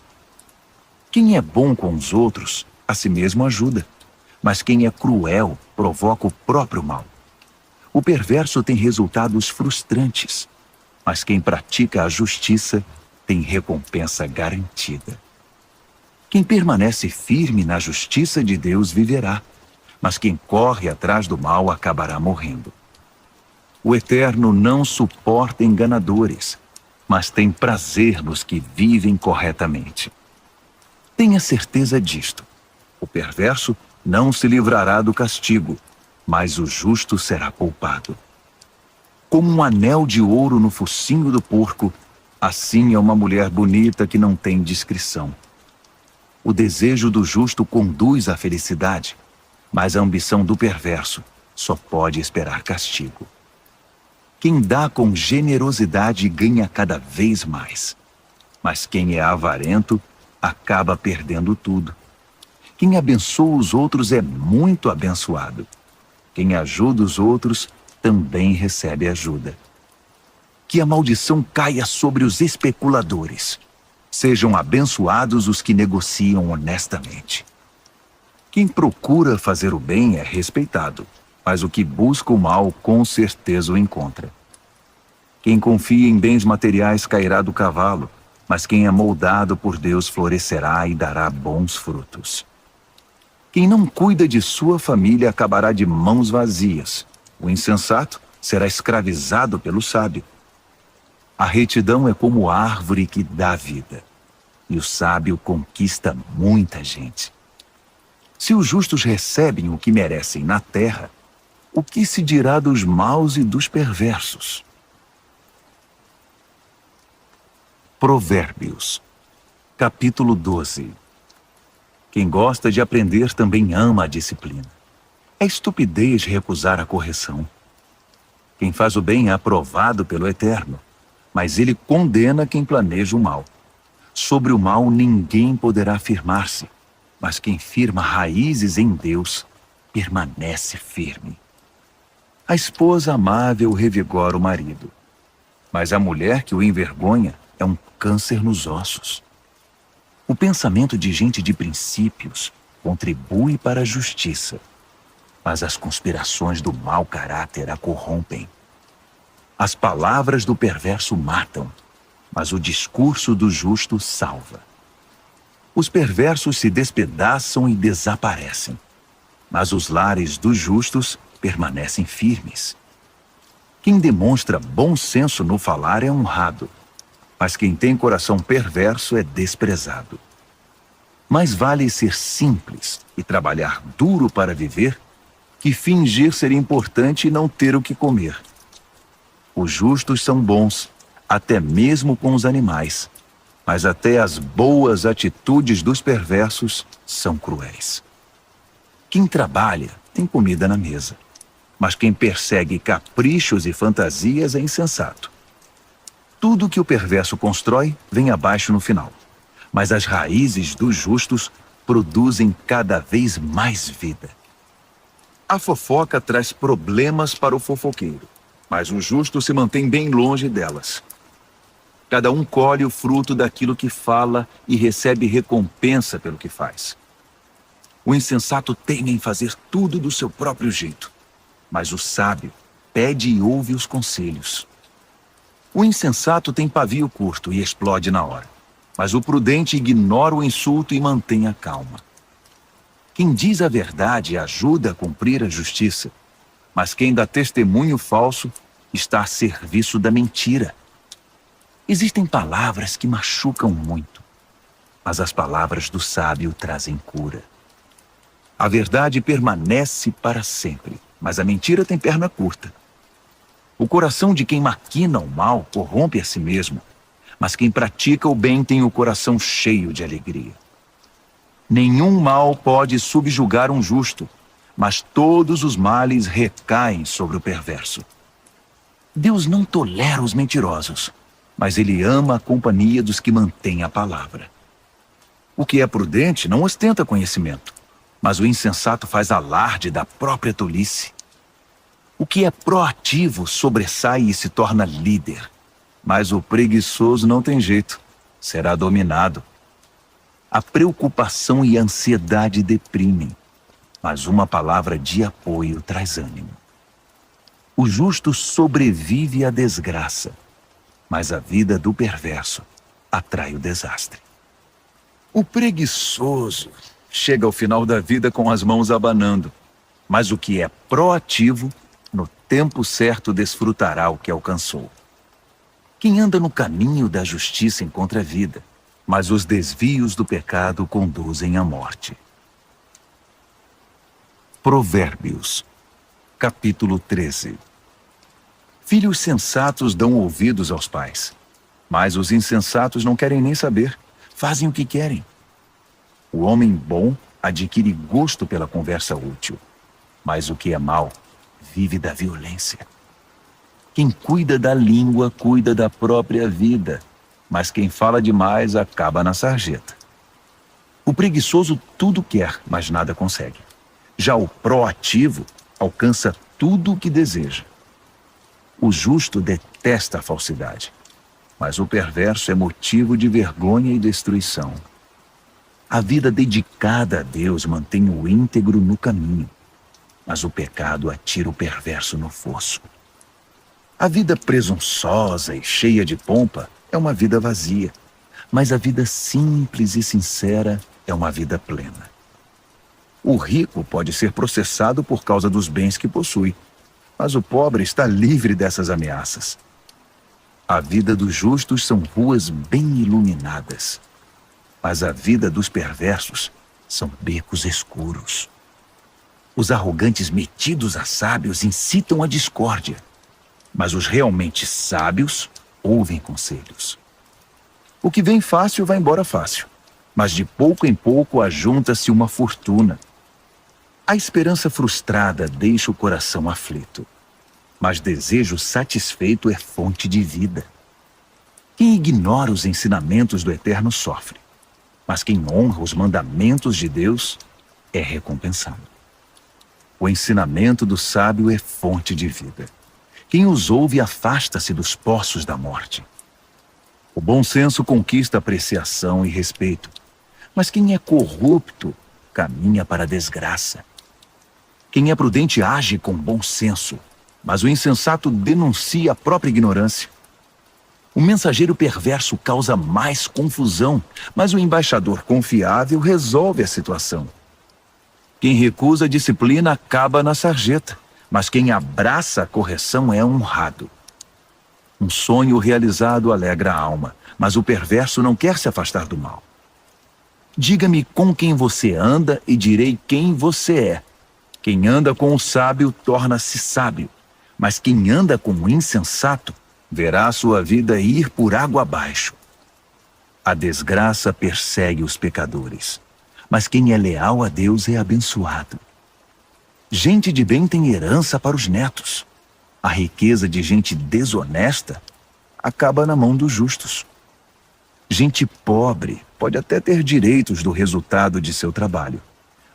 Quem é bom com os outros, a si mesmo ajuda, mas quem é cruel provoca o próprio mal. O perverso tem resultados frustrantes, mas quem pratica a justiça tem recompensa garantida. Quem permanece firme na justiça de Deus viverá, mas quem corre atrás do mal acabará morrendo. O Eterno não suporta enganadores, mas tem prazer nos que vivem corretamente. Tenha certeza disto: o perverso não se livrará do castigo, mas o justo será poupado. Como um anel de ouro no focinho do porco, assim é uma mulher bonita que não tem discrição. O desejo do justo conduz à felicidade, mas a ambição do perverso só pode esperar castigo. Quem dá com generosidade ganha cada vez mais, mas quem é avarento acaba perdendo tudo. Quem abençoa os outros é muito abençoado. Quem ajuda os outros também recebe ajuda. Que a maldição caia sobre os especuladores. Sejam abençoados os que negociam honestamente. Quem procura fazer o bem é respeitado, mas o que busca o mal com certeza o encontra. Quem confia em bens materiais cairá do cavalo, mas quem é moldado por Deus florescerá e dará bons frutos. Quem não cuida de sua família acabará de mãos vazias. O insensato será escravizado pelo sábio. A retidão é como árvore que dá vida, e o sábio conquista muita gente. Se os justos recebem o que merecem na terra, o que se dirá dos maus e dos perversos? Provérbios, capítulo 12. Quem gosta de aprender também ama a disciplina. É estupidez recusar a correção. Quem faz o bem é aprovado pelo Eterno, mas ele condena quem planeja o mal. Sobre o mal ninguém poderá firmar-se, mas quem firma raízes em Deus permanece firme. A esposa amável revigora o marido, mas a mulher que o envergonha é um câncer nos ossos. O pensamento de gente de princípios contribui para a justiça, mas as conspirações do mau caráter a corrompem. As palavras do perverso matam, mas o discurso do justo salva. Os perversos se despedaçam e desaparecem, mas os lares dos justos permanecem firmes. Quem demonstra bom senso no falar é honrado, mas quem tem coração perverso é desprezado. Mais vale ser simples e trabalhar duro para viver que fingir ser importante e não ter o que comer. Os justos são bons, até mesmo com os animais, mas até as boas atitudes dos perversos são cruéis. Quem trabalha tem comida na mesa, mas quem persegue caprichos e fantasias é insensato. Tudo que o perverso constrói vem abaixo no final, mas as raízes dos justos produzem cada vez mais vida. A fofoca traz problemas para o fofoqueiro, mas o justo se mantém bem longe delas. Cada um colhe o fruto daquilo que fala e recebe recompensa pelo que faz. O insensato teima em fazer tudo do seu próprio jeito, mas o sábio pede e ouve os conselhos. O insensato tem pavio curto e explode na hora, mas o prudente ignora o insulto e mantém a calma. Quem diz a verdade ajuda a cumprir a justiça, mas quem dá testemunho falso está a serviço da mentira. Existem palavras que machucam muito, mas as palavras do sábio trazem cura. A verdade permanece para sempre, mas a mentira tem perna curta. O coração de quem maquina o mal corrompe a si mesmo, mas quem pratica o bem tem o coração cheio de alegria. Nenhum mal pode subjugar um justo, mas todos os males recaem sobre o perverso. Deus não tolera os mentirosos, mas ele ama a companhia dos que mantêm a palavra. O que é prudente não ostenta conhecimento, mas o insensato faz alarde da própria tolice. O que é proativo sobressai e se torna líder, mas o preguiçoso não tem jeito, será dominado. A preocupação e a ansiedade deprimem, mas uma palavra de apoio traz ânimo. O justo sobrevive à desgraça, mas a vida do perverso atrai o desastre. O preguiçoso chega ao final da vida com as mãos abanando, mas o que é proativo, no tempo certo desfrutará o que alcançou. Quem anda no caminho da justiça encontra vida, mas os desvios do pecado conduzem à morte. Provérbios, capítulo 13. Filhos sensatos dão ouvidos aos pais, mas os insensatos não querem nem saber, fazem o que querem. O homem bom adquire gosto pela conversa útil, mas o que é mau vive da violência. Quem cuida da língua cuida da própria vida, mas quem fala demais acaba na sarjeta. O preguiçoso tudo quer, mas nada consegue. Já o proativo alcança tudo o que deseja. O justo detesta a falsidade, mas o perverso é motivo de vergonha e destruição. A vida dedicada a Deus mantém o íntegro no caminho, mas o pecado atira o perverso no fosso. A vida presunçosa e cheia de pompa é uma vida vazia, mas a vida simples e sincera é uma vida plena. O rico pode ser processado por causa dos bens que possui, mas o pobre está livre dessas ameaças. A vida dos justos são ruas bem iluminadas, mas a vida dos perversos são becos escuros. Os arrogantes metidos a sábios incitam a discórdia, mas os realmente sábios ouvem conselhos. O que vem fácil vai embora fácil, mas de pouco em pouco ajunta-se uma fortuna. A esperança frustrada deixa o coração aflito, mas desejo satisfeito é fonte de vida. Quem ignora os ensinamentos do Eterno sofre, mas quem honra os mandamentos de Deus é recompensado. O ensinamento do sábio é fonte de vida. Quem os ouve afasta-se dos poços da morte. O bom senso conquista apreciação e respeito, mas quem é corrupto caminha para a desgraça. Quem é prudente age com bom senso, mas o insensato denuncia a própria ignorância. O mensageiro perverso causa mais confusão, mas o embaixador confiável resolve a situação. Quem recusa a disciplina acaba na sarjeta, mas quem abraça a correção é honrado. Um sonho realizado alegra a alma, mas o perverso não quer se afastar do mal. Diga-me com quem você anda e direi quem você é. Quem anda com o sábio torna-se sábio, mas quem anda com o insensato verá sua vida ir por água abaixo. A desgraça persegue os pecadores, mas quem é leal a Deus é abençoado. Gente de bem tem herança para os netos. A riqueza de gente desonesta acaba na mão dos justos. Gente pobre pode até ter direitos do resultado de seu trabalho,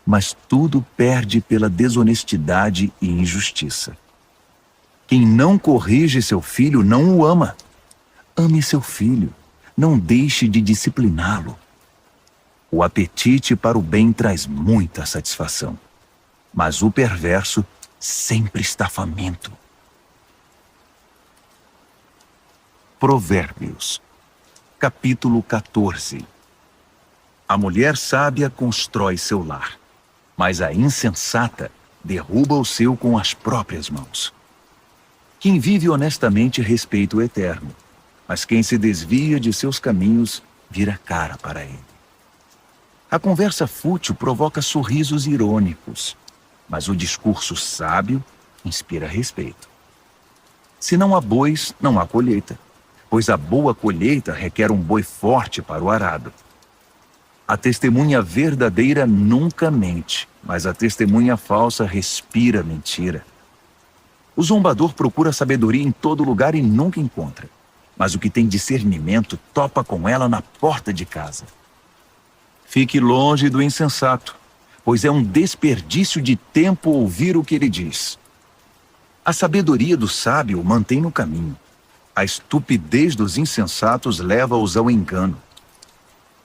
mas tudo perde pela desonestidade e injustiça. Quem não corrige seu filho não o ama. Ame seu filho, não deixe de discipliná-lo. O apetite para o bem traz muita satisfação, mas o perverso sempre está faminto. Provérbios, capítulo 14. A mulher sábia constrói seu lar, mas a insensata derruba o seu com as próprias mãos. Quem vive honestamente respeita o Eterno, mas quem se desvia de seus caminhos vira cara para ele. A conversa fútil provoca sorrisos irônicos, mas o discurso sábio inspira respeito. Se não há bois, não há colheita, pois a boa colheita requer um boi forte para o arado. A testemunha verdadeira nunca mente, mas a testemunha falsa respira mentira. O zombador procura sabedoria em todo lugar e nunca encontra, mas o que tem discernimento topa com ela na porta de casa. Fique longe do insensato, pois é um desperdício de tempo ouvir o que ele diz. A sabedoria do sábio o mantém no caminho. A estupidez dos insensatos leva-os ao engano.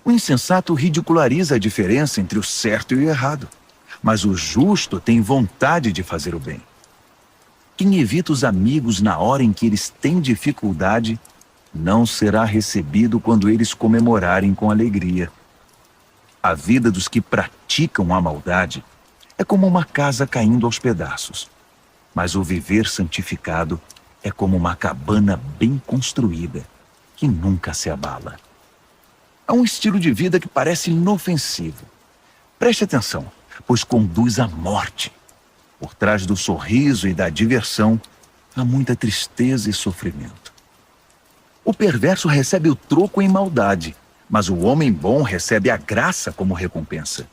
O insensato ridiculariza a diferença entre o certo e o errado, mas o justo tem vontade de fazer o bem. Quem evita os amigos na hora em que eles têm dificuldade, não será recebido quando eles comemorarem com alegria. A vida dos que praticam a maldade é como uma casa caindo aos pedaços, mas o viver santificado é como uma cabana bem construída, que nunca se abala. Há um estilo de vida que parece inofensivo. Preste atenção, pois conduz à morte. Por trás do sorriso e da diversão, há muita tristeza e sofrimento. O perverso recebe o troco em maldade, mas o homem bom recebe a graça como recompensa.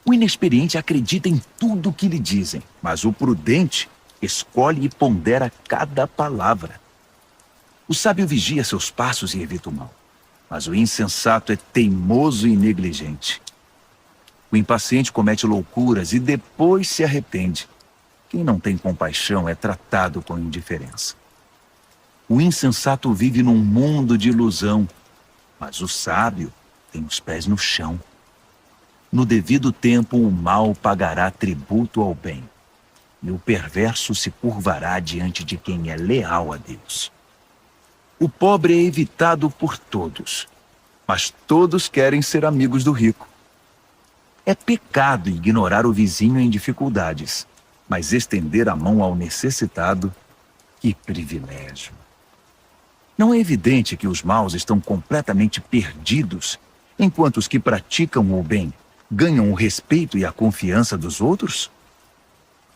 O inexperiente acredita em tudo o que lhe dizem, mas o prudente escolhe e pondera cada palavra. O sábio vigia seus passos e evita o mal, mas o insensato é teimoso e negligente. O impaciente comete loucuras e depois se arrepende. Quem não tem compaixão é tratado com indiferença. O insensato vive num mundo de ilusão, mas o sábio tem os pés no chão. No devido tempo, o mal pagará tributo ao bem, e o perverso se curvará diante de quem é leal a Deus. O pobre é evitado por todos, mas todos querem ser amigos do rico. É pecado ignorar o vizinho em dificuldades, mas estender a mão ao necessitado, que privilégio. Não é evidente que os maus estão completamente perdidos, enquanto os que praticam o bem ganham o respeito e a confiança dos outros?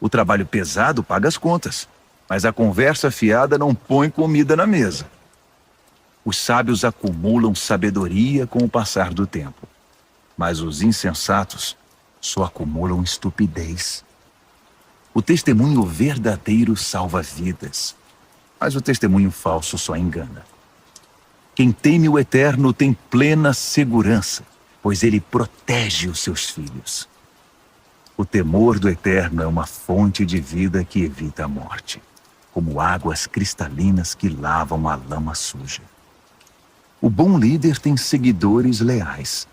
O trabalho pesado paga as contas, mas a conversa fiada não põe comida na mesa. Os sábios acumulam sabedoria com o passar do tempo, mas os insensatos só acumulam estupidez. O testemunho verdadeiro salva vidas, mas o testemunho falso só engana. Quem teme o Eterno tem plena segurança, pois ele protege os seus filhos. O temor do Eterno é uma fonte de vida que evita a morte, como águas cristalinas que lavam a lama suja. O bom líder tem seguidores leais,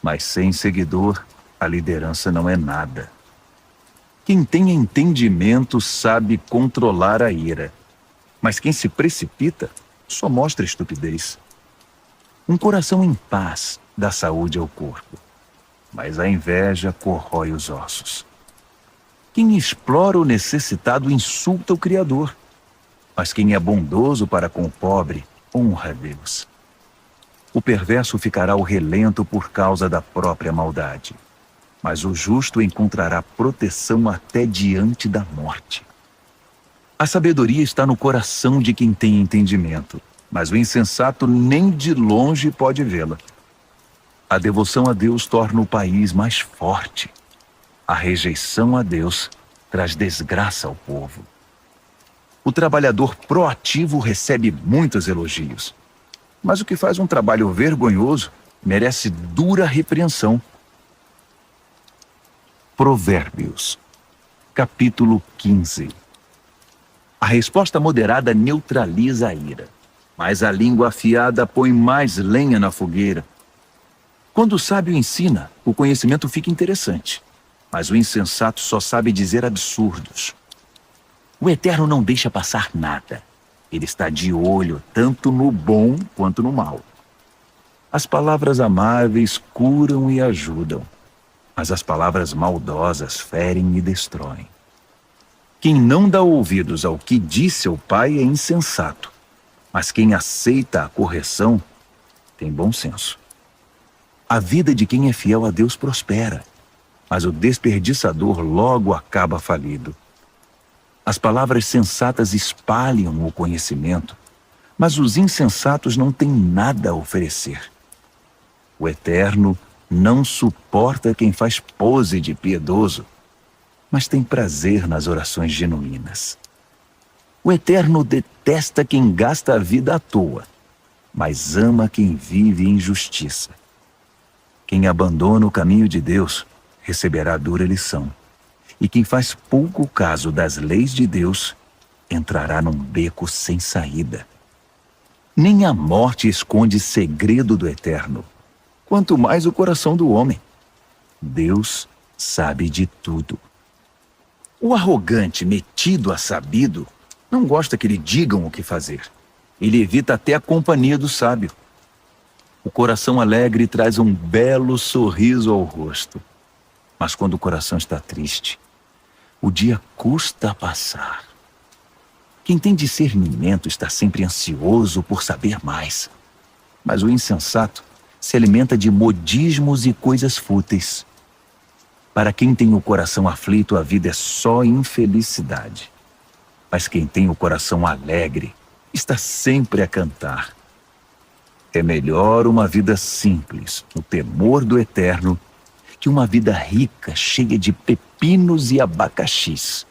mas sem seguidor, a liderança não é nada. Quem tem entendimento sabe controlar a ira, mas quem se precipita só mostra estupidez. Um coração em paz dá saúde ao corpo, mas a inveja corrói os ossos. Quem explora o necessitado insulta o Criador, mas quem é bondoso para com o pobre honra a Deus. O perverso ficará ao relento por causa da própria maldade, mas o justo encontrará proteção até diante da morte. A sabedoria está no coração de quem tem entendimento, mas o insensato nem de longe pode vê-la. A devoção a Deus torna o país mais forte. A rejeição a Deus traz desgraça ao povo. O trabalhador proativo recebe muitos elogios, mas o que faz um trabalho vergonhoso merece dura repreensão. Provérbios, capítulo 15. A resposta moderada neutraliza a ira, mas a língua afiada põe mais lenha na fogueira. Quando o sábio ensina, o conhecimento fica interessante, mas o insensato só sabe dizer absurdos. O Eterno não deixa passar nada. Ele está de olho tanto no bom quanto no mal. As palavras amáveis curam e ajudam, mas as palavras maldosas ferem e destroem. Quem não dá ouvidos ao que diz seu pai é insensato, mas quem aceita a correção tem bom senso. A vida de quem é fiel a Deus prospera, mas o desperdiçador logo acaba falido. As palavras sensatas espalham o conhecimento, mas os insensatos não têm nada a oferecer. O Eterno não suporta quem faz pose de piedoso, mas tem prazer nas orações genuínas. O Eterno detesta quem gasta a vida à toa, mas ama quem vive em justiça. Quem abandona o caminho de Deus receberá dura lição, e quem faz pouco caso das leis de Deus entrará num beco sem saída. Nem a morte esconde segredo do Eterno, quanto mais o coração do homem. Deus sabe de tudo. O arrogante, metido a sabido, não gosta que lhe digam o que fazer. Ele evita até a companhia do sábio. O coração alegre traz um belo sorriso ao rosto, mas quando o coração está triste, o dia custa a passar. Quem tem discernimento está sempre ansioso por saber mais, mas o insensato se alimenta de modismos e coisas fúteis. Para quem tem o coração aflito, a vida é só infelicidade. Mas quem tem o coração alegre está sempre a cantar. É melhor uma vida simples, no temor do Eterno, que uma vida rica, cheia de pepinos e abacaxis.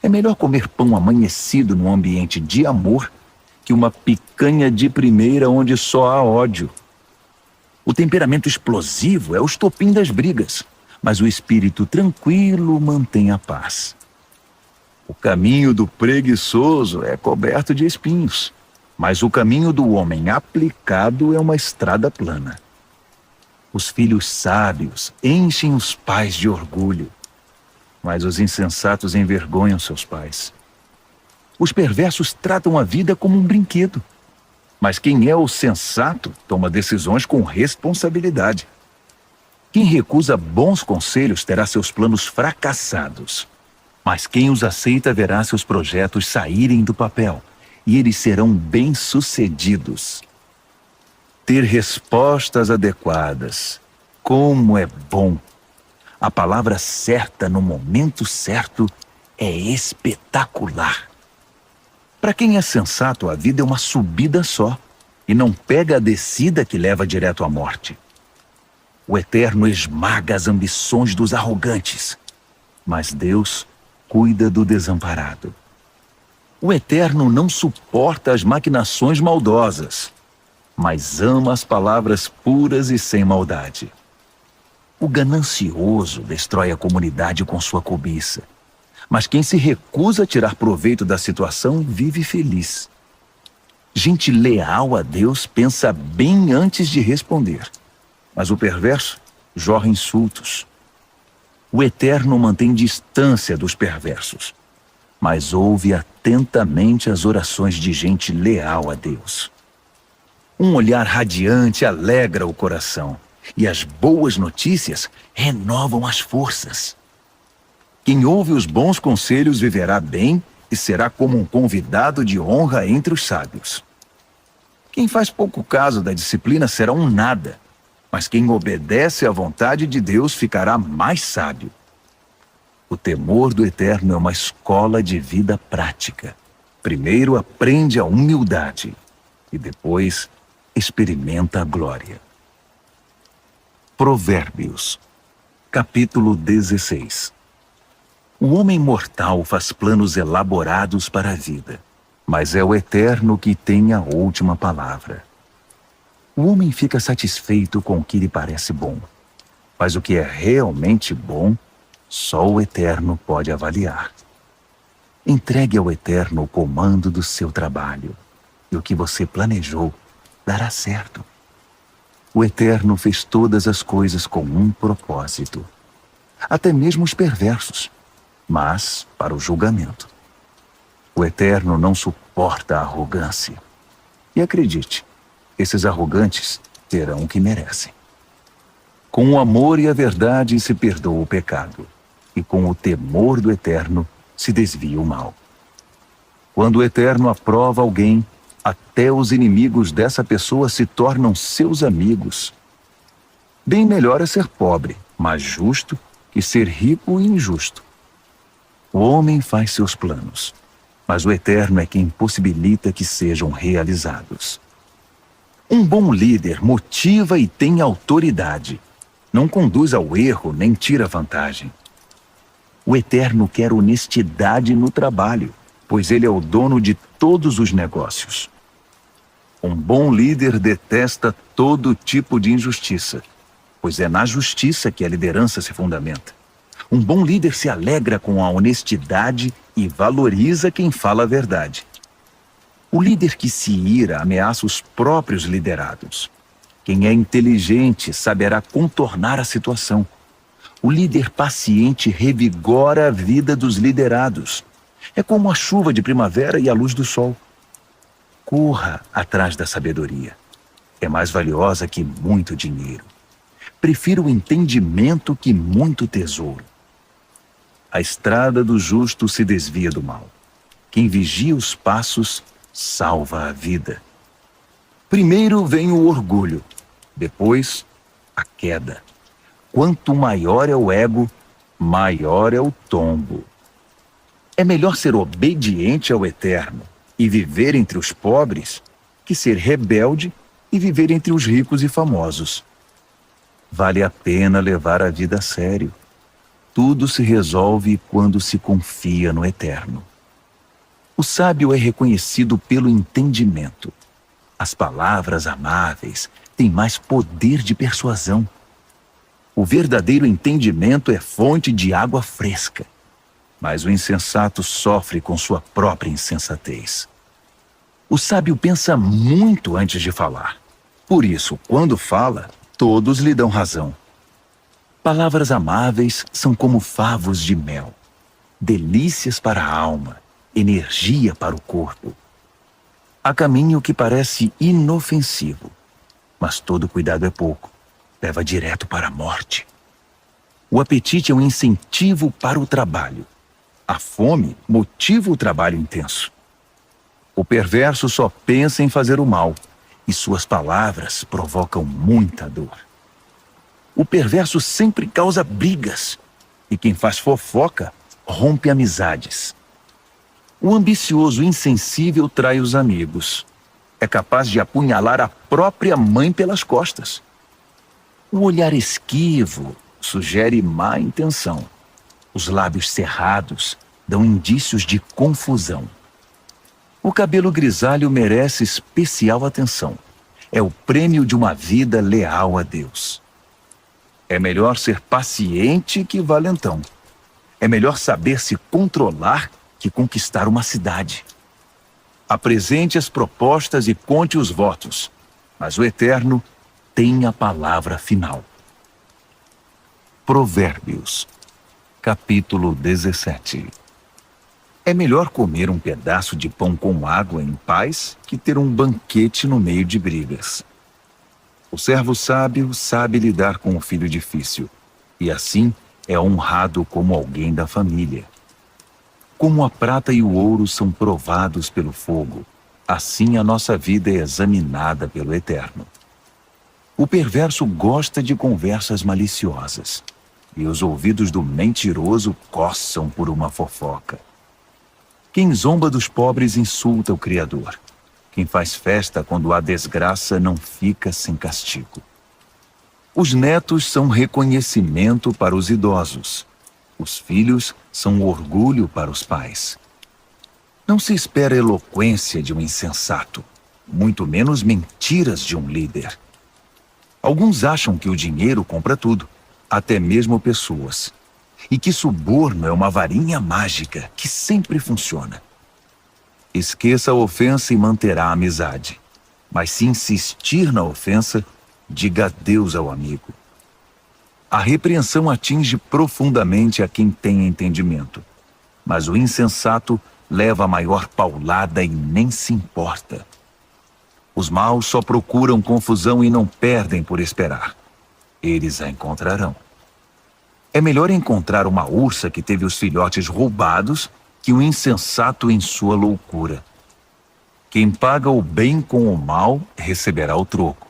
É melhor comer pão amanhecido num ambiente de amor que uma picanha de primeira onde só há ódio. O temperamento explosivo é o estopim das brigas, mas o espírito tranquilo mantém a paz. O caminho do preguiçoso é coberto de espinhos, mas o caminho do homem aplicado é uma estrada plana. Os filhos sábios enchem os pais de orgulho, mas os insensatos envergonham seus pais. Os perversos tratam a vida como um brinquedo, mas quem é o sensato toma decisões com responsabilidade. Quem recusa bons conselhos terá seus planos fracassados, mas quem os aceita verá seus projetos saírem do papel, e eles serão bem-sucedidos. Ter respostas adequadas. Como é bom! A palavra certa no momento certo é espetacular. Para quem é sensato, a vida é uma subida só, e não pega a descida que leva direto à morte. O Eterno esmaga as ambições dos arrogantes, mas Deus cuida do desamparado. O Eterno não suporta as maquinações maldosas, mas ama as palavras puras e sem maldade. O ganancioso destrói a comunidade com sua cobiça, mas quem se recusa a tirar proveito da situação vive feliz. Gente leal a Deus pensa bem antes de responder, mas o perverso jorra insultos. O Eterno mantém distância dos perversos, mas ouve atentamente as orações de gente leal a Deus. Um olhar radiante alegra o coração, e as boas notícias renovam as forças. Quem ouve os bons conselhos viverá bem e será como um convidado de honra entre os sábios. Quem faz pouco caso da disciplina será um nada, mas quem obedece à vontade de Deus ficará mais sábio. O temor do Eterno é uma escola de vida prática. Primeiro aprende a humildade e depois experimenta a glória. Provérbios, capítulo 16. O homem mortal faz planos elaborados para a vida, mas é o Eterno que tem a última palavra. O homem fica satisfeito com o que lhe parece bom, mas o que é realmente bom, só o Eterno pode avaliar. Entregue ao Eterno o comando do seu trabalho, e o que você planejou dará certo. O Eterno fez todas as coisas com um propósito, até mesmo os perversos, mas para o julgamento. O Eterno não suporta a arrogância. E acredite, esses arrogantes terão o que merecem. Com o amor e a verdade se perdoa o pecado, e com o temor do Eterno se desvia o mal. Quando o Eterno aprova alguém, até os inimigos dessa pessoa se tornam seus amigos. Bem melhor é ser pobre, mas justo, que ser rico e injusto. O homem faz seus planos, mas o Eterno é quem possibilita que sejam realizados. Um bom líder motiva e tem autoridade. Não conduz ao erro nem tira vantagem. O Eterno quer honestidade no trabalho, pois ele é o dono de todos os negócios. Um bom líder detesta todo tipo de injustiça, pois é na justiça que a liderança se fundamenta. Um bom líder se alegra com a honestidade e valoriza quem fala a verdade. O líder que se ira ameaça os próprios liderados. Quem é inteligente saberá contornar a situação. O líder paciente revigora a vida dos liderados. É como a chuva de primavera e a luz do sol. Corra atrás da sabedoria. É mais valiosa que muito dinheiro. Prefira o entendimento que muito tesouro. A estrada do justo se desvia do mal. Quem vigia os passos salva a vida. Primeiro vem o orgulho, depois a queda. Quanto maior é o ego, maior é o tombo. É melhor ser obediente ao Eterno e viver entre os pobres que ser rebelde e viver entre os ricos e famosos. Vale a pena levar a vida a sério. Tudo se resolve quando se confia no Eterno. O sábio é reconhecido pelo entendimento. As palavras amáveis têm mais poder de persuasão. O verdadeiro entendimento é fonte de água fresca, mas o insensato sofre com sua própria insensatez. O sábio pensa muito antes de falar. Por isso, quando fala, todos lhe dão razão. Palavras amáveis são como favos de mel, delícias para a alma, energia para o corpo. Há caminho que parece inofensivo, mas todo cuidado é pouco, leva direto para a morte. O apetite é um incentivo para o trabalho. A fome motiva o trabalho intenso. O perverso só pensa em fazer o mal, e suas palavras provocam muita dor. O perverso sempre causa brigas, e quem faz fofoca rompe amizades. O ambicioso insensível trai os amigos. É capaz de apunhalar a própria mãe pelas costas. O olhar esquivo sugere má intenção. Os lábios cerrados dão indícios de confusão. O cabelo grisalho merece especial atenção. É o prêmio de uma vida leal a Deus. É melhor ser paciente que valentão. É melhor saber se controlar que conquistar uma cidade. Apresente as propostas e conte os votos, mas o Eterno tem a palavra final. Provérbios, capítulo 17. É melhor comer um pedaço de pão com água em paz que ter um banquete no meio de brigas. O servo sábio sabe lidar com o filho difícil, e assim é honrado como alguém da família. Como a prata e o ouro são provados pelo fogo, assim a nossa vida é examinada pelo Eterno. O perverso gosta de conversas maliciosas, e os ouvidos do mentiroso coçam por uma fofoca. Quem zomba dos pobres insulta o Criador. Quem faz festa quando há desgraça não fica sem castigo. Os netos são reconhecimento para os idosos. Os filhos são orgulho para os pais. Não se espera eloquência de um insensato, muito menos mentiras de um líder. Alguns acham que o dinheiro compra tudo, até mesmo pessoas, e que suborno é uma varinha mágica que sempre funciona. Esqueça a ofensa e manterá a amizade. Mas se insistir na ofensa, diga adeus ao amigo. A repreensão atinge profundamente a quem tem entendimento, mas o insensato leva a maior paulada e nem se importa. Os maus só procuram confusão e não perdem por esperar. Eles a encontrarão. É melhor encontrar uma ursa que teve os filhotes roubados que um insensato em sua loucura. Quem paga o bem com o mal receberá o troco.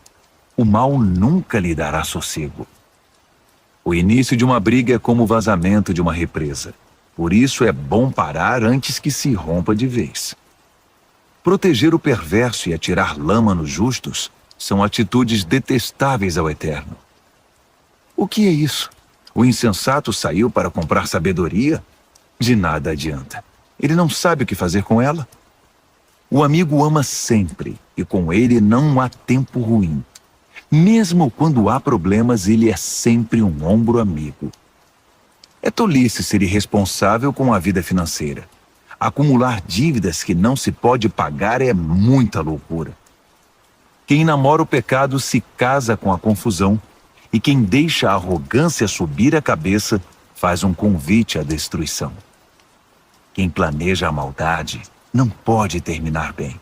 O mal nunca lhe dará sossego. O início de uma briga é como o vazamento de uma represa. Por isso é bom parar antes que se rompa de vez. Proteger o perverso e atirar lama nos justos são atitudes detestáveis ao Eterno. O que é isso? O insensato saiu para comprar sabedoria? De nada adianta. Ele não sabe o que fazer com ela. O amigo ama sempre, e com ele não há tempo ruim. Mesmo quando há problemas, ele é sempre um ombro amigo. É tolice ser irresponsável com a vida financeira. Acumular dívidas que não se pode pagar é muita loucura. Quem namora o pecado se casa com a confusão, e quem deixa a arrogância subir a cabeça faz um convite à destruição. Quem planeja a maldade não pode terminar bem.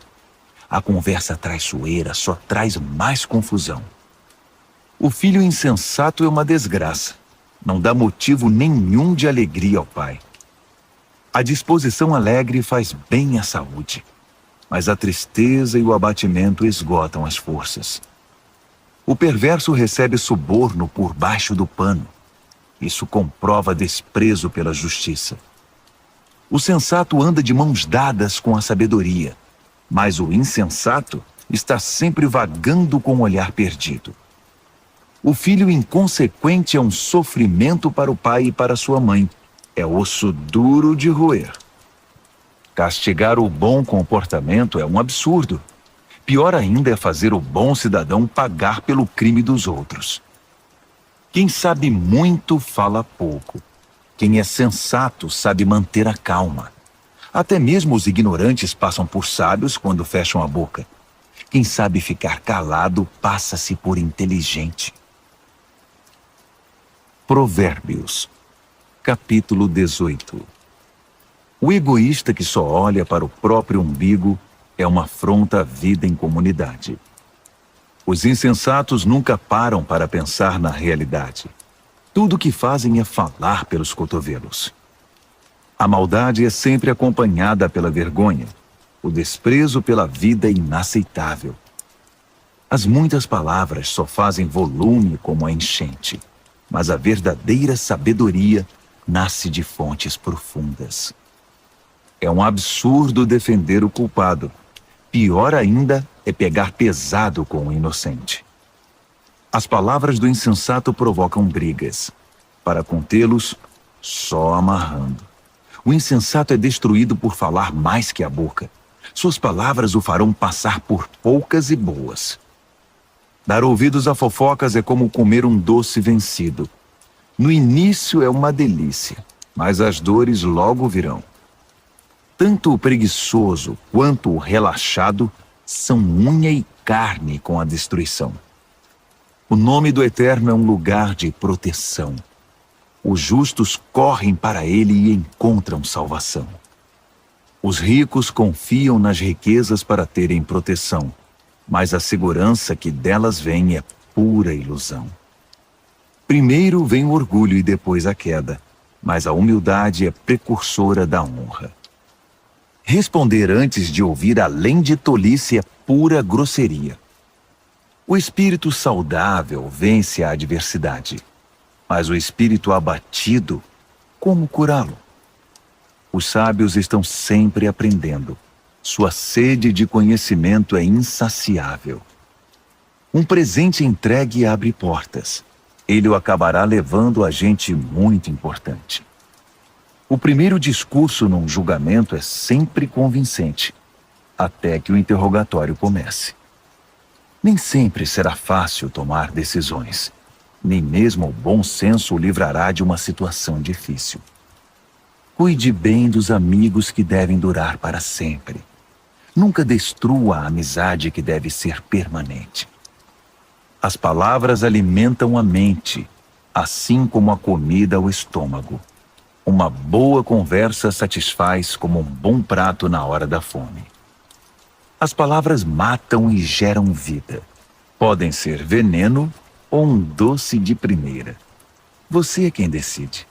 A conversa traiçoeira só traz mais confusão. O filho insensato é uma desgraça. Não dá motivo nenhum de alegria ao pai. A disposição alegre faz bem à saúde, mas a tristeza e o abatimento esgotam as forças. O perverso recebe suborno por baixo do pano. Isso comprova desprezo pela justiça. O sensato anda de mãos dadas com a sabedoria, mas o insensato está sempre vagando com o olhar perdido. O filho inconsequente é um sofrimento para o pai e para sua mãe. É osso duro de roer. Castigar o bom comportamento é um absurdo. Pior ainda é fazer o bom cidadão pagar pelo crime dos outros. Quem sabe muito fala pouco. Quem é sensato sabe manter a calma. Até mesmo os ignorantes passam por sábios quando fecham a boca. Quem sabe ficar calado passa-se por inteligente. Provérbios, capítulo 18. O egoísta que só olha para o próprio umbigo é uma afronta à vida em comunidade. Os insensatos nunca param para pensar na realidade. Tudo o que fazem é falar pelos cotovelos. A maldade é sempre acompanhada pela vergonha. O desprezo pela vida é inaceitável. As muitas palavras só fazem volume como a enchente, mas a verdadeira sabedoria nasce de fontes profundas. É um absurdo defender o culpado. Pior ainda é pegar pesado com o inocente. As palavras do insensato provocam brigas. Para contê-los, só amarrando. O insensato é destruído por falar mais que a boca. Suas palavras o farão passar por poucas e boas. Dar ouvidos a fofocas é como comer um doce vencido. No início é uma delícia, mas as dores logo virão. Tanto o preguiçoso quanto o relaxado são unha e carne com a destruição. O nome do Eterno é um lugar de proteção. Os justos correm para ele e encontram salvação. Os ricos confiam nas riquezas para terem proteção, mas a segurança que delas vem é pura ilusão. Primeiro vem o orgulho e depois a queda, mas a humildade é precursora da honra. Responder antes de ouvir, além de tolice, é pura grosseria. O espírito saudável vence a adversidade, mas o espírito abatido, como curá-lo? Os sábios estão sempre aprendendo. Sua sede de conhecimento é insaciável. Um presente entregue abre portas. Ele o acabará levando a gente muito importante. O primeiro discurso num julgamento é sempre convincente, até que o interrogatório comece. Nem sempre será fácil tomar decisões. Nem mesmo o bom senso o livrará de uma situação difícil. Cuide bem dos amigos que devem durar para sempre. Nunca destrua a amizade que deve ser permanente. As palavras alimentam a mente, assim como a comida o estômago. Uma boa conversa satisfaz como um bom prato na hora da fome. As palavras matam e geram vida. Podem ser veneno ou um doce de primeira. Você é quem decide.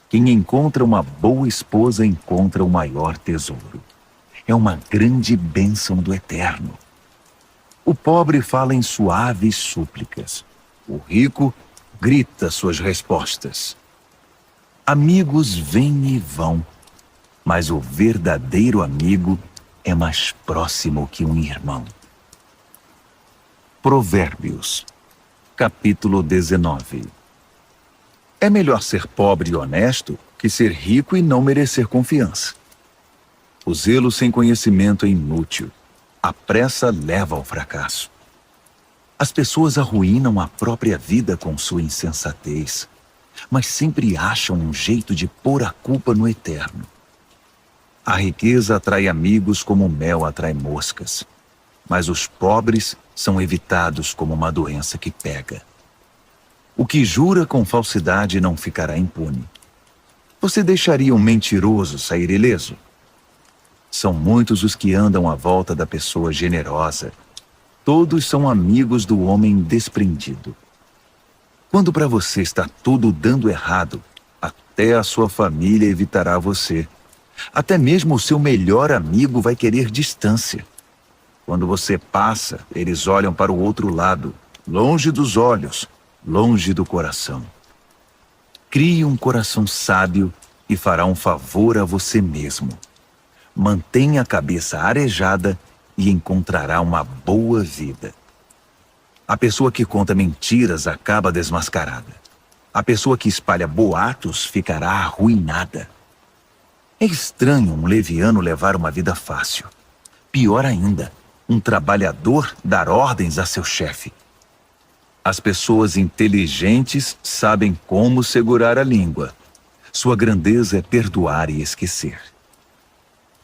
Quem encontra uma boa esposa encontra o maior tesouro. É uma grande bênção do Eterno. O pobre fala em suaves súplicas. O rico grita suas respostas. Amigos vêm e vão, mas o verdadeiro amigo é mais próximo que um irmão. Provérbios, capítulo 19. É melhor ser pobre e honesto que ser rico e não merecer confiança. O zelo sem conhecimento é inútil. A pressa leva ao fracasso. As pessoas arruinam a própria vida com sua insensatez, mas sempre acham um jeito de pôr a culpa no Eterno. A riqueza atrai amigos como o mel atrai moscas, mas os pobres são evitados como uma doença que pega. O que jura com falsidade não ficará impune. Você deixaria um mentiroso sair ileso? São muitos os que andam à volta da pessoa generosa. Todos são amigos do homem desprendido. Quando para você está tudo dando errado, até a sua família evitará você. Até mesmo o seu melhor amigo vai querer distância. Quando você passa, eles olham para o outro lado, longe dos olhos, longe do coração. Crie um coração sábio e fará um favor a você mesmo. Mantenha a cabeça arejada e encontrará uma boa vida. A pessoa que conta mentiras acaba desmascarada. A pessoa que espalha boatos ficará arruinada. É estranho um leviano levar uma vida fácil. Pior ainda, um trabalhador dar ordens a seu chefe. As pessoas inteligentes sabem como segurar a língua. Sua grandeza é perdoar e esquecer.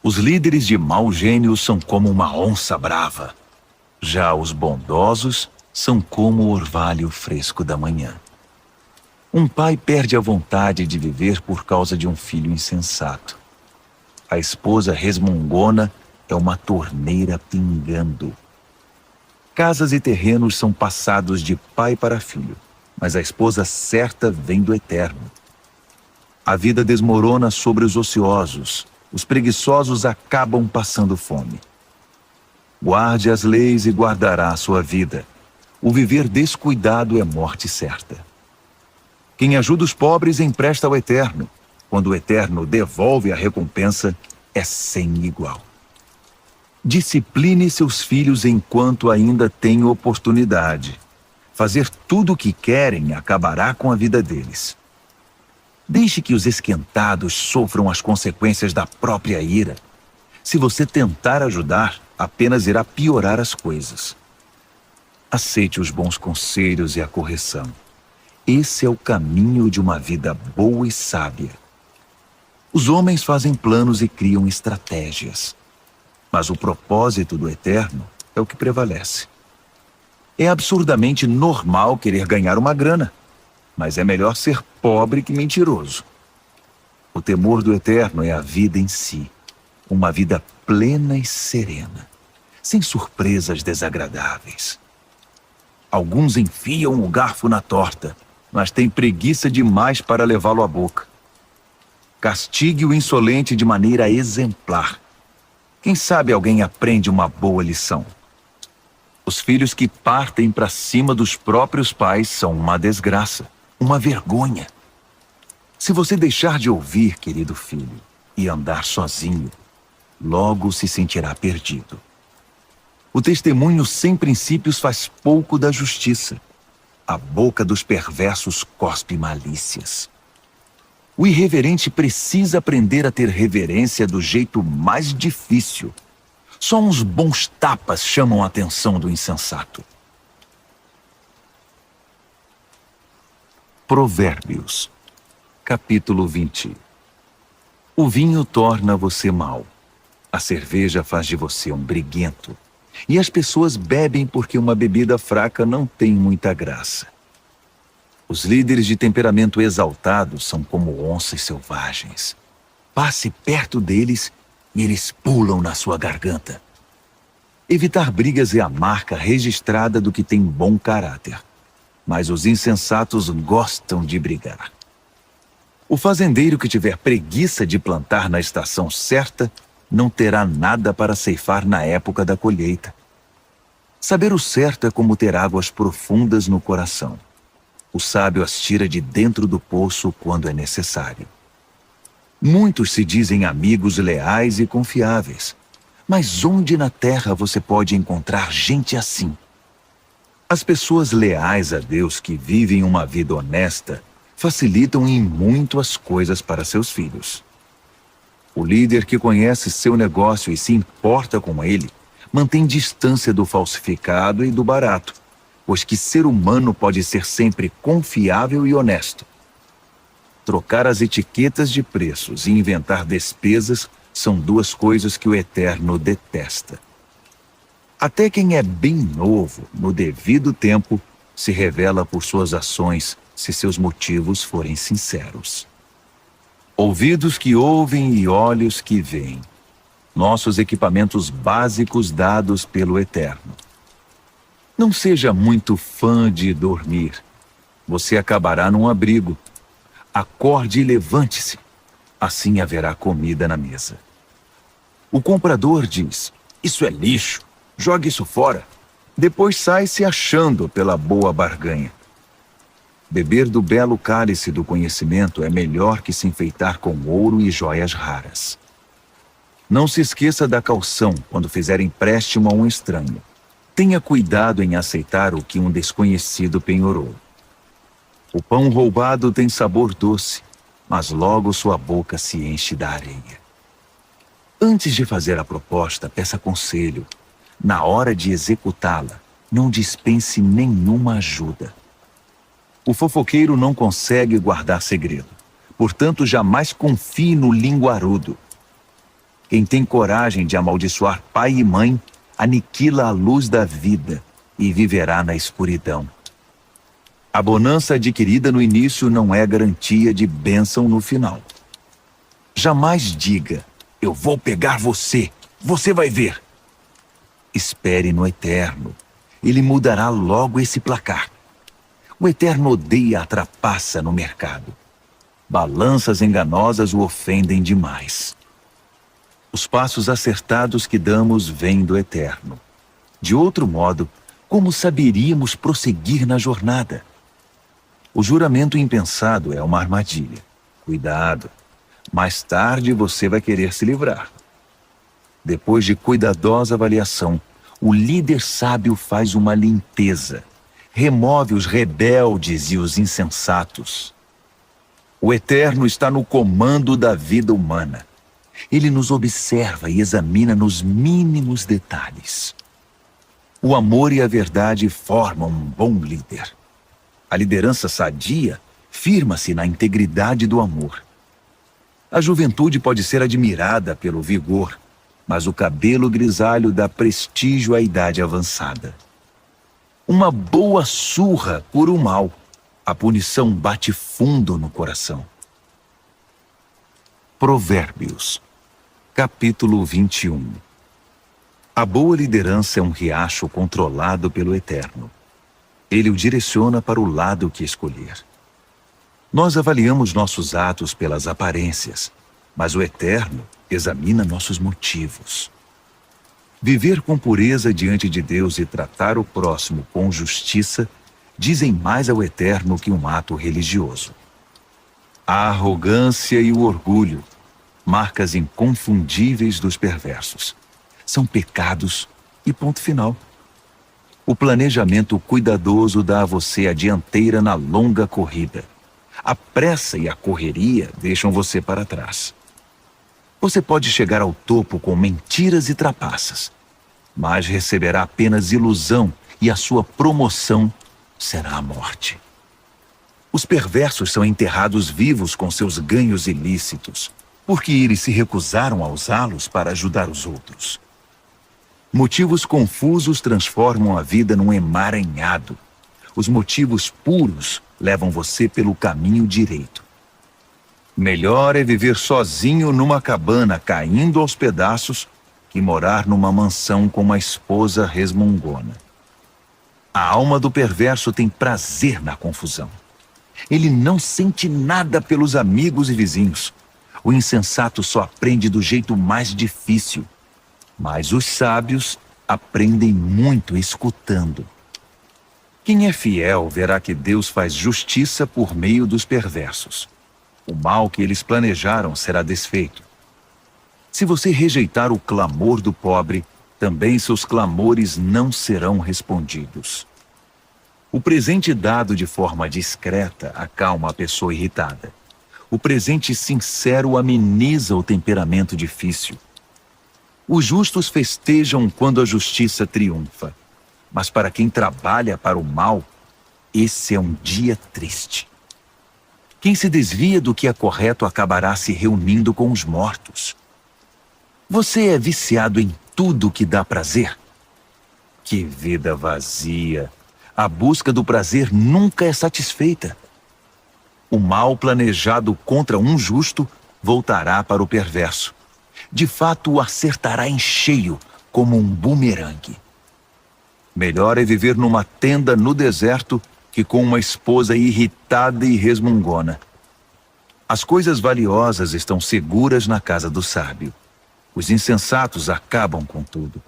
Os líderes de mau gênio são como uma onça brava. Já os bondosos são como o orvalho fresco da manhã. Um pai perde a vontade de viver por causa de um filho insensato. A esposa resmungona é uma torneira pingando. Casas e terrenos são passados de pai para filho, mas a esposa certa vem do Eterno. A vida desmorona sobre os ociosos, os preguiçosos acabam passando fome. Guarde as leis e guardará a sua vida. O viver descuidado é morte certa. Quem ajuda os pobres empresta ao Eterno. Quando o Eterno devolve a recompensa, é sem igual. Discipline seus filhos enquanto ainda tem oportunidade. Fazer tudo o que querem acabará com a vida deles. Deixe que os esquentados sofram as consequências da própria ira. Se você tentar ajudar, apenas irá piorar as coisas. Aceite os bons conselhos e a correção. Esse é o caminho de uma vida boa e sábia. Os homens fazem planos e criam estratégias. Mas o propósito do Eterno é o que prevalece. É absurdamente normal querer ganhar uma grana, mas é melhor ser pobre que mentiroso. O temor do Eterno é a vida em si, uma vida plena e serena, sem surpresas desagradáveis. Alguns enfiam o garfo na torta, mas têm preguiça demais para levá-lo à boca. Castigue o insolente de maneira exemplar. Quem sabe alguém aprende uma boa lição. Os filhos que partem para cima dos próprios pais são uma desgraça, uma vergonha. Se você deixar de ouvir, querido filho, e andar sozinho, logo se sentirá perdido. O testemunho sem princípios faz pouco da justiça. A boca dos perversos cospe malícias. O irreverente precisa aprender a ter reverência do jeito mais difícil. Só uns bons tapas chamam a atenção do insensato. Provérbios, capítulo 20. O vinho torna você mau. A cerveja faz de você um briguento. E as pessoas bebem porque uma bebida fraca não tem muita graça. Os líderes de temperamento exaltado são como onças selvagens. Passe perto deles e eles pulam na sua garganta. Evitar brigas é a marca registrada do que tem bom caráter. Mas os insensatos gostam de brigar. O fazendeiro que tiver preguiça de plantar na estação certa não terá nada para ceifar na época da colheita. Saber o certo é como ter águas profundas no coração. O sábio as tira de dentro do poço quando é necessário. Muitos se dizem amigos leais e confiáveis. Mas onde na terra você pode encontrar gente assim? As pessoas leais a Deus que vivem uma vida honesta facilitam em muito as coisas para seus filhos. O líder que conhece seu negócio e se importa com ele, mantém distância do falsificado e do barato, pois que ser humano pode ser sempre confiável e honesto. Trocar as etiquetas de preços e inventar despesas são duas coisas que o Eterno detesta. Até quem é bem novo, no devido tempo, se revela por suas ações, se seus motivos forem sinceros. Ouvidos que ouvem e olhos que veem. Nossos equipamentos básicos dados pelo Eterno. Não seja muito fã de dormir. Você acabará num abrigo. Acorde e levante-se. Assim haverá comida na mesa. O comprador diz: "Isso é lixo. Jogue isso fora." Depois sai se achando pela boa barganha. Beber do belo cálice do conhecimento é melhor que se enfeitar com ouro e joias raras. Não se esqueça da caução quando fizer empréstimo a um estranho. Tenha cuidado em aceitar o que um desconhecido penhorou. O pão roubado tem sabor doce, mas logo sua boca se enche da areia. Antes de fazer a proposta, peça conselho. Na hora de executá-la, não dispense nenhuma ajuda. O fofoqueiro não consegue guardar segredo, portanto jamais confie no linguarudo. Quem tem coragem de amaldiçoar pai e mãe, aniquila a luz da vida e viverá na escuridão. A bonança adquirida no início não é garantia de bênção no final. Jamais diga, eu vou pegar você, você vai ver. Espere no Eterno, ele mudará logo esse placar. O Eterno odeia a trapaça no mercado. Balanças enganosas o ofendem demais. Os passos acertados que damos vêm do Eterno. De outro modo, como saberíamos prosseguir na jornada? O juramento impensado é uma armadilha. Cuidado, mais tarde você vai querer se livrar. Depois de cuidadosa avaliação, o líder sábio faz uma limpeza. Remove os rebeldes e os insensatos. O Eterno está no comando da vida humana. Ele nos observa e examina nos mínimos detalhes. O amor e a verdade formam um bom líder. A liderança sadia firma-se na integridade do amor. A juventude pode ser admirada pelo vigor, mas o cabelo grisalho dá prestígio à idade avançada. Uma boa surra cura o mal. A punição bate fundo no coração. Provérbios, capítulo 21. A boa liderança é um riacho controlado pelo Eterno. Ele o direciona para o lado que escolher. Nós avaliamos nossos atos pelas aparências, mas o Eterno examina nossos motivos. Viver com pureza diante de Deus e tratar o próximo com justiça dizem mais ao Eterno que um ato religioso. A arrogância e o orgulho, marcas inconfundíveis dos perversos, são pecados e ponto final. O planejamento cuidadoso dá a você a dianteira na longa corrida. A pressa e a correria deixam você para trás. Você pode chegar ao topo com mentiras e trapaças, mas receberá apenas ilusão e a sua promoção será a morte. Os perversos são enterrados vivos com seus ganhos ilícitos, porque eles se recusaram a usá-los para ajudar os outros. Motivos confusos transformam a vida num emaranhado. Os motivos puros levam você pelo caminho direito. Melhor é viver sozinho numa cabana caindo aos pedaços que morar numa mansão com uma esposa resmungona. A alma do perverso tem prazer na confusão. Ele não sente nada pelos amigos e vizinhos. O insensato só aprende do jeito mais difícil. Mas os sábios aprendem muito escutando. Quem é fiel verá que Deus faz justiça por meio dos perversos. O mal que eles planejaram será desfeito. Se você rejeitar o clamor do pobre, também seus clamores não serão respondidos. O presente dado de forma discreta acalma a pessoa irritada. O presente sincero ameniza o temperamento difícil. Os justos festejam quando a justiça triunfa, mas para quem trabalha para o mal, esse é um dia triste. Quem se desvia do que é correto acabará se reunindo com os mortos. Você é viciado em tudo que dá prazer? Que vida vazia! A busca do prazer nunca é satisfeita. O mal planejado contra um justo voltará para o perverso. De fato, o acertará em cheio, como um bumerangue. Melhor é viver numa tenda no deserto que com uma esposa irritada e resmungona. As coisas valiosas estão seguras na casa do sábio. Os insensatos acabam com tudo.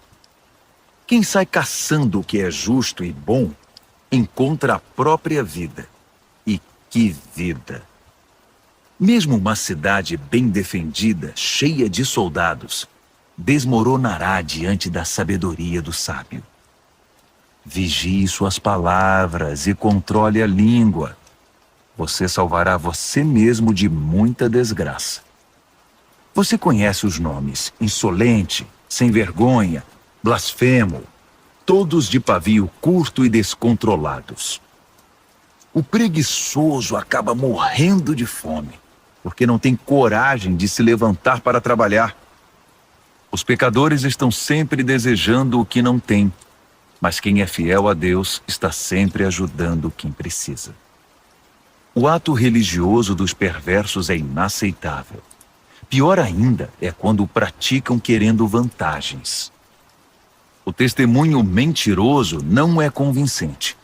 Quem sai caçando o que é justo e bom, encontra a própria vida. E que vida! Mesmo uma cidade bem defendida, cheia de soldados, desmoronará diante da sabedoria do sábio. Vigie suas palavras e controle a língua. Você salvará você mesmo de muita desgraça. Você conhece os nomes insolente, sem vergonha, blasfemo, todos de pavio curto e descontrolados. O preguiçoso acaba morrendo de fome, porque não tem coragem de se levantar para trabalhar. Os pecadores estão sempre desejando o que não têm, mas quem é fiel a Deus está sempre ajudando quem precisa. O ato religioso dos perversos é inaceitável. Pior ainda é quando o praticam querendo vantagens. O testemunho mentiroso não é convincente,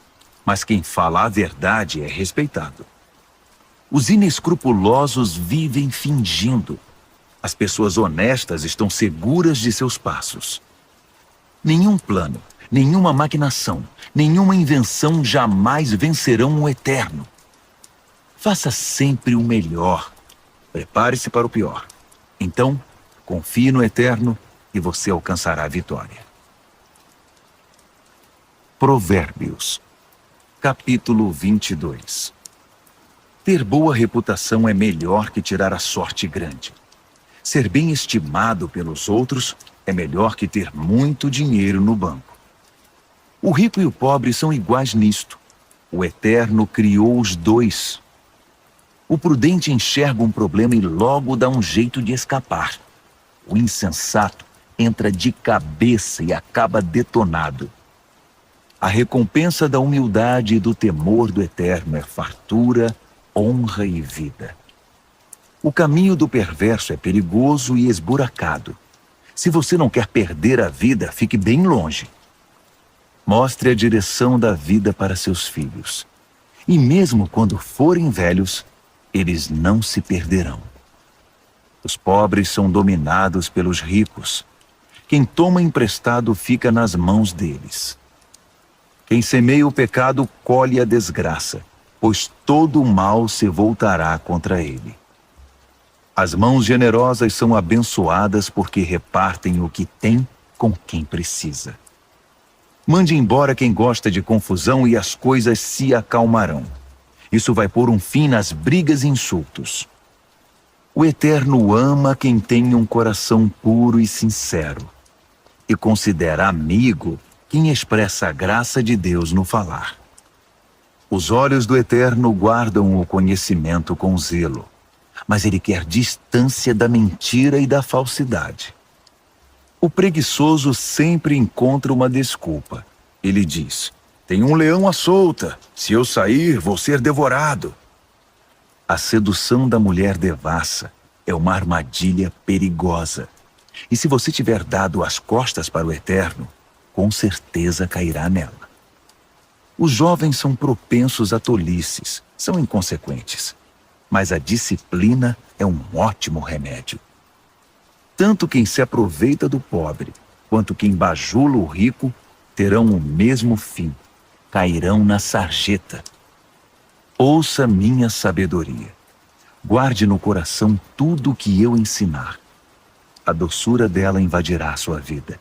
mas quem fala a verdade é respeitado. Os inescrupulosos vivem fingindo. As pessoas honestas estão seguras de seus passos. Nenhum plano, nenhuma maquinação, nenhuma invenção jamais vencerão o eterno. Faça sempre o melhor. Prepare-se para o pior. Então, confie no eterno e você alcançará a vitória. Provérbios, capítulo 22. Ter boa reputação é melhor que tirar a sorte grande. Ser bem estimado pelos outros é melhor que ter muito dinheiro no banco. O rico e o pobre são iguais nisto. O Eterno criou os dois. O prudente enxerga um problema e logo dá um jeito de escapar. O insensato entra de cabeça e acaba detonado. A recompensa da humildade e do temor do Eterno é fartura, honra e vida. O caminho do perverso é perigoso e esburacado. Se você não quer perder a vida, fique bem longe. Mostre a direção da vida para seus filhos. E mesmo quando forem velhos, eles não se perderão. Os pobres são dominados pelos ricos. Quem toma emprestado fica nas mãos deles. Quem semeia o pecado colhe a desgraça, pois todo o mal se voltará contra ele. As mãos generosas são abençoadas porque repartem o que tem com quem precisa. Mande embora quem gosta de confusão e as coisas se acalmarão. Isso vai pôr um fim nas brigas e insultos. O Eterno ama quem tem um coração puro e sincero, e considera amigo quem expressa a graça de Deus no falar. Os olhos do Eterno guardam o conhecimento com zelo, mas ele quer distância da mentira e da falsidade. O preguiçoso sempre encontra uma desculpa. Ele diz: tem um leão à solta. Se eu sair, vou ser devorado. A sedução da mulher devassa é uma armadilha perigosa. E se você tiver dado as costas para o Eterno, com certeza cairá nela. Os jovens são propensos a tolices, são inconsequentes. Mas a disciplina é um ótimo remédio. Tanto quem se aproveita do pobre, quanto quem bajula o rico, terão o mesmo fim. Cairão na sarjeta. Ouça minha sabedoria. Guarde no coração tudo o que eu ensinar. A doçura dela invadirá a sua vida,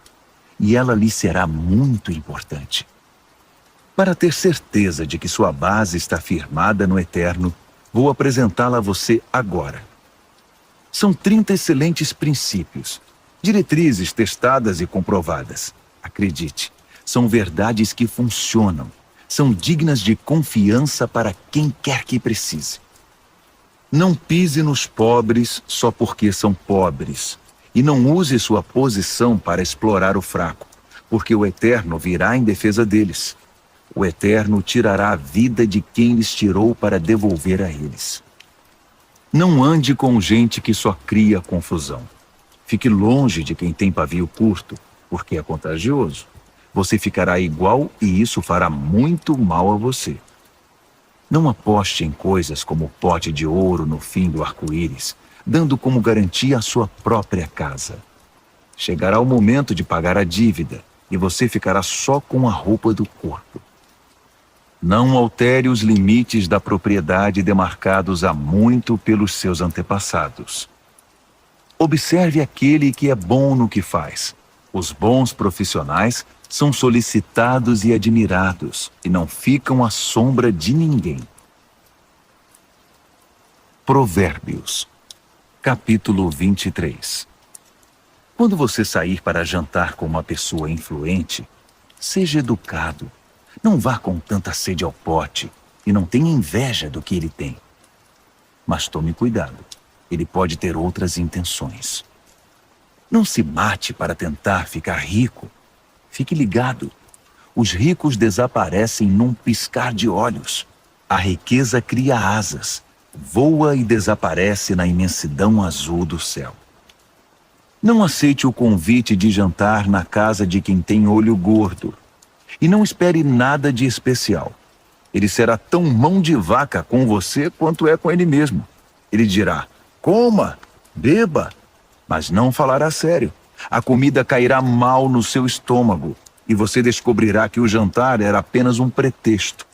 e ela lhe será muito importante. Para ter certeza de que sua base está firmada no Eterno, vou apresentá-la a você agora. São 30 excelentes princípios, diretrizes testadas e comprovadas. Acredite, são verdades que funcionam. São dignas de confiança para quem quer que precise. Não pise nos pobres só porque são pobres, e não use sua posição para explorar o fraco, porque o Eterno virá em defesa deles. O Eterno tirará a vida de quem lhes tirou para devolver a eles. Não ande com gente que só cria confusão. Fique longe de quem tem pavio curto, porque é contagioso. Você ficará igual e isso fará muito mal a você. Não aposte em coisas como o pote de ouro no fim do arco-íris, dando como garantia a sua própria casa. Chegará o momento de pagar a dívida e você ficará só com a roupa do corpo. Não altere os limites da propriedade demarcados há muito pelos seus antepassados. Observe aquele que é bom no que faz. Os bons profissionais são solicitados e admirados e não ficam à sombra de ninguém. Provérbios, capítulo 23. Quando você sair para jantar com uma pessoa influente, seja educado. Não vá com tanta sede ao pote e não tenha inveja do que ele tem. Mas tome cuidado, ele pode ter outras intenções. Não se mate para tentar ficar rico. Fique ligado. Os ricos desaparecem num piscar de olhos. A riqueza cria asas, voa e desaparece na imensidão azul do céu. Não aceite o convite de jantar na casa de quem tem olho gordo. E não espere nada de especial. Ele será tão mão de vaca com você quanto é com ele mesmo. Ele dirá, coma, beba, mas não falará sério. A comida cairá mal no seu estômago e você descobrirá que o jantar era apenas um pretexto.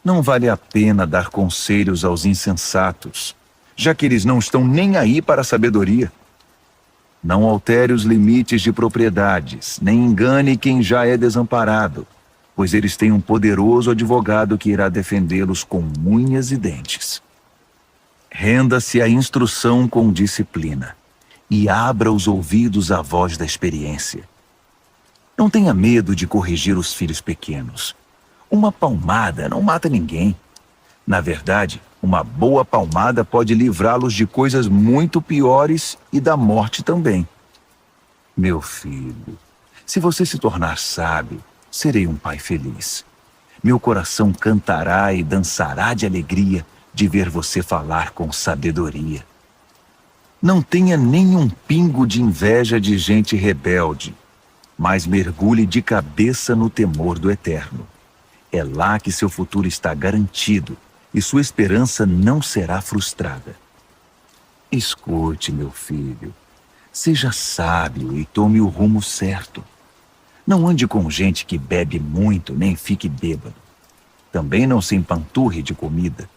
Não vale a pena dar conselhos aos insensatos, já que eles não estão nem aí para a sabedoria. Não altere os limites de propriedades, nem engane quem já é desamparado, pois eles têm um poderoso advogado que irá defendê-los com unhas e dentes. Renda-se à instrução com disciplina e abra os ouvidos à voz da experiência. Não tenha medo de corrigir os filhos pequenos. Uma palmada não mata ninguém. Na verdade, uma boa palmada pode livrá-los de coisas muito piores e da morte também. Meu filho, se você se tornar sábio, serei um pai feliz. Meu coração cantará e dançará de alegria de ver você falar com sabedoria. Não tenha nenhum pingo de inveja de gente rebelde, mas mergulhe de cabeça no temor do Eterno. É lá que seu futuro está garantido e sua esperança não será frustrada. Escute, meu filho. Seja sábio e tome o rumo certo. Não ande com gente que bebe muito nem fique bêbado. Também não se empanturre de comida.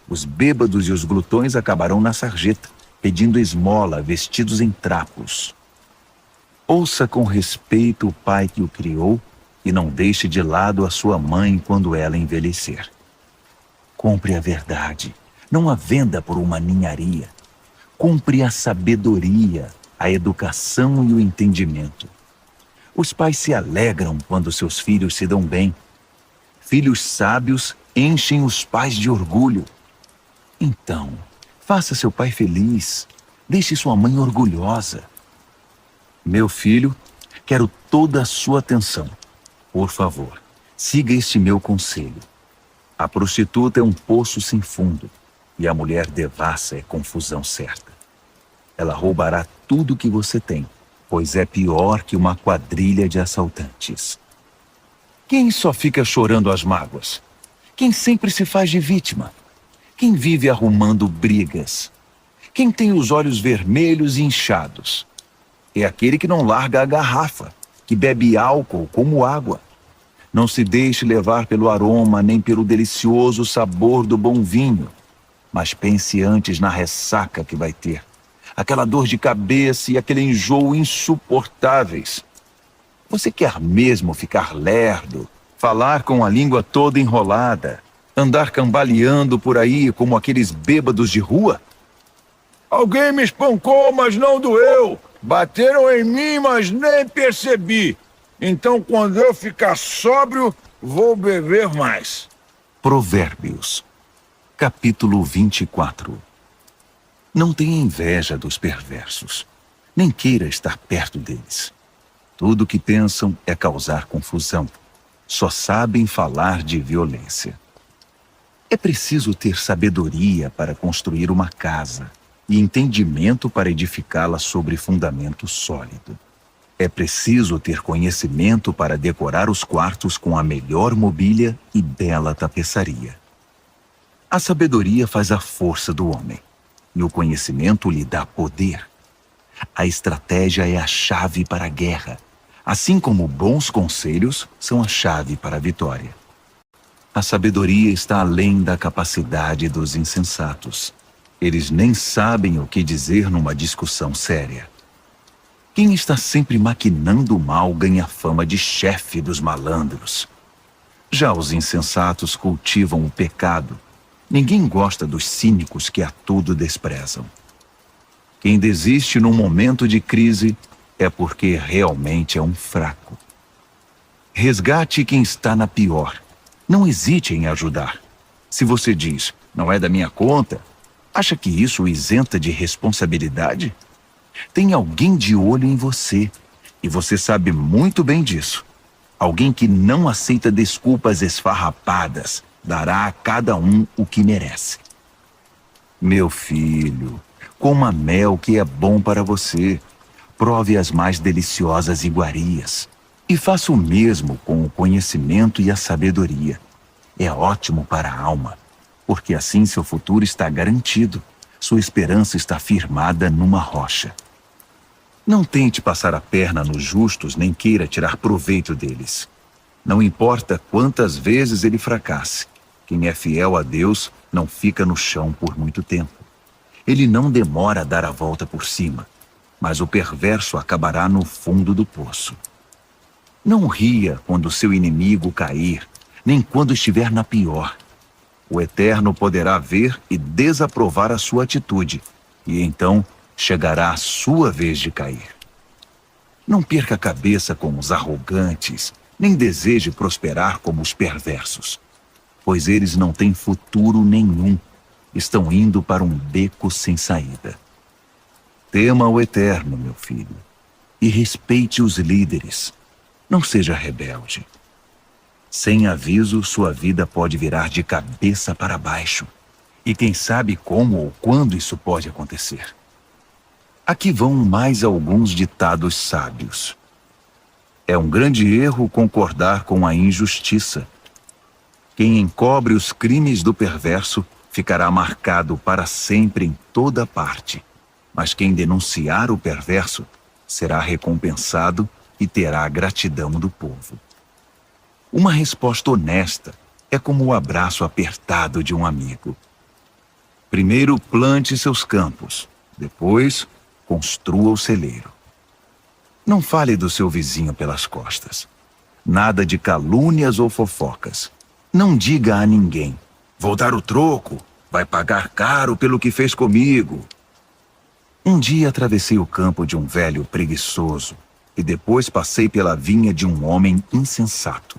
Os bêbados e os glutões acabarão na sarjeta, pedindo esmola, vestidos em trapos. Ouça com respeito o pai que o criou e não deixe de lado a sua mãe quando ela envelhecer. Compre a verdade, não a venda por uma ninharia. Compre a sabedoria, a educação e o entendimento. Os pais se alegram quando seus filhos se dão bem. Filhos sábios enchem os pais de orgulho. Então, faça seu pai feliz. Deixe sua mãe orgulhosa. Meu filho, quero toda a sua atenção. Por favor, siga este meu conselho. A prostituta é um poço sem fundo e a mulher devassa é confusão certa. Ela roubará tudo que você tem, pois é pior que uma quadrilha de assaltantes. Quem só fica chorando as mágoas? Quem sempre se faz de vítima? Quem vive arrumando brigas? Quem tem os olhos vermelhos e inchados? É aquele que não larga a garrafa, que bebe álcool como água. Não se deixe levar pelo aroma nem pelo delicioso sabor do bom vinho, mas pense antes na ressaca que vai ter. Aquela dor de cabeça e aquele enjoo insuportáveis. Você quer mesmo ficar lerdo, falar com a língua toda enrolada, andar cambaleando por aí como aqueles bêbados de rua? Alguém me espancou, mas não doeu. Bateram em mim, mas nem percebi. Então, quando eu ficar sóbrio, vou beber mais. Provérbios, capítulo 24. Não tenha inveja dos perversos, nem queira estar perto deles. Tudo o que pensam é causar confusão. Só sabem falar de violência. É preciso ter sabedoria para construir uma casa e entendimento para edificá-la sobre fundamento sólido. É preciso ter conhecimento para decorar os quartos com a melhor mobília e bela tapeçaria. A sabedoria faz a força do homem, e o conhecimento lhe dá poder. A estratégia é a chave para a guerra, assim como bons conselhos são a chave para a vitória. A sabedoria está além da capacidade dos insensatos. Eles nem sabem o que dizer numa discussão séria. Quem está sempre maquinando o mal ganha fama de chefe dos malandros. Já os insensatos cultivam o pecado. Ninguém gosta dos cínicos que a tudo desprezam. Quem desiste num momento de crise é porque realmente é um fraco. Resgate quem está na pior. Não hesite em ajudar. Se você diz, não é da minha conta, acha que isso o isenta de responsabilidade? Tem alguém de olho em você, e você sabe muito bem disso. Alguém que não aceita desculpas esfarrapadas, dará a cada um o que merece. Meu filho, coma mel que é bom para você. Prove as mais deliciosas iguarias. E faça o mesmo com o conhecimento e a sabedoria. É ótimo para a alma, porque assim seu futuro está garantido. Sua esperança está firmada numa rocha. Não tente passar a perna nos justos, nem queira tirar proveito deles. Não importa quantas vezes ele fracasse. Quem é fiel a Deus não fica no chão por muito tempo. Ele não demora a dar a volta por cima, mas o perverso acabará no fundo do poço. Não ria quando seu inimigo cair, nem quando estiver na pior. O Eterno poderá ver e desaprovar a sua atitude, e então chegará a sua vez de cair. Não perca a cabeça com os arrogantes, nem deseje prosperar como os perversos, pois eles não têm futuro nenhum, estão indo para um beco sem saída. Tema o Eterno, meu filho, e respeite os líderes. Não seja rebelde. Sem aviso, sua vida pode virar de cabeça para baixo. E quem sabe como ou quando isso pode acontecer. Aqui vão mais alguns ditados sábios. É um grande erro concordar com a injustiça. Quem encobre os crimes do perverso ficará marcado para sempre em toda parte. Mas quem denunciar o perverso será recompensado e terá a gratidão do povo. Uma resposta honesta é como o abraço apertado de um amigo. Primeiro plante seus campos, depois construa o celeiro. Não fale do seu vizinho pelas costas. Nada de calúnias ou fofocas. Não diga a ninguém: vou dar o troco, vai pagar caro pelo que fez comigo. Um dia atravessei o campo de um velho preguiçoso e depois passei pela vinha de um homem insensato.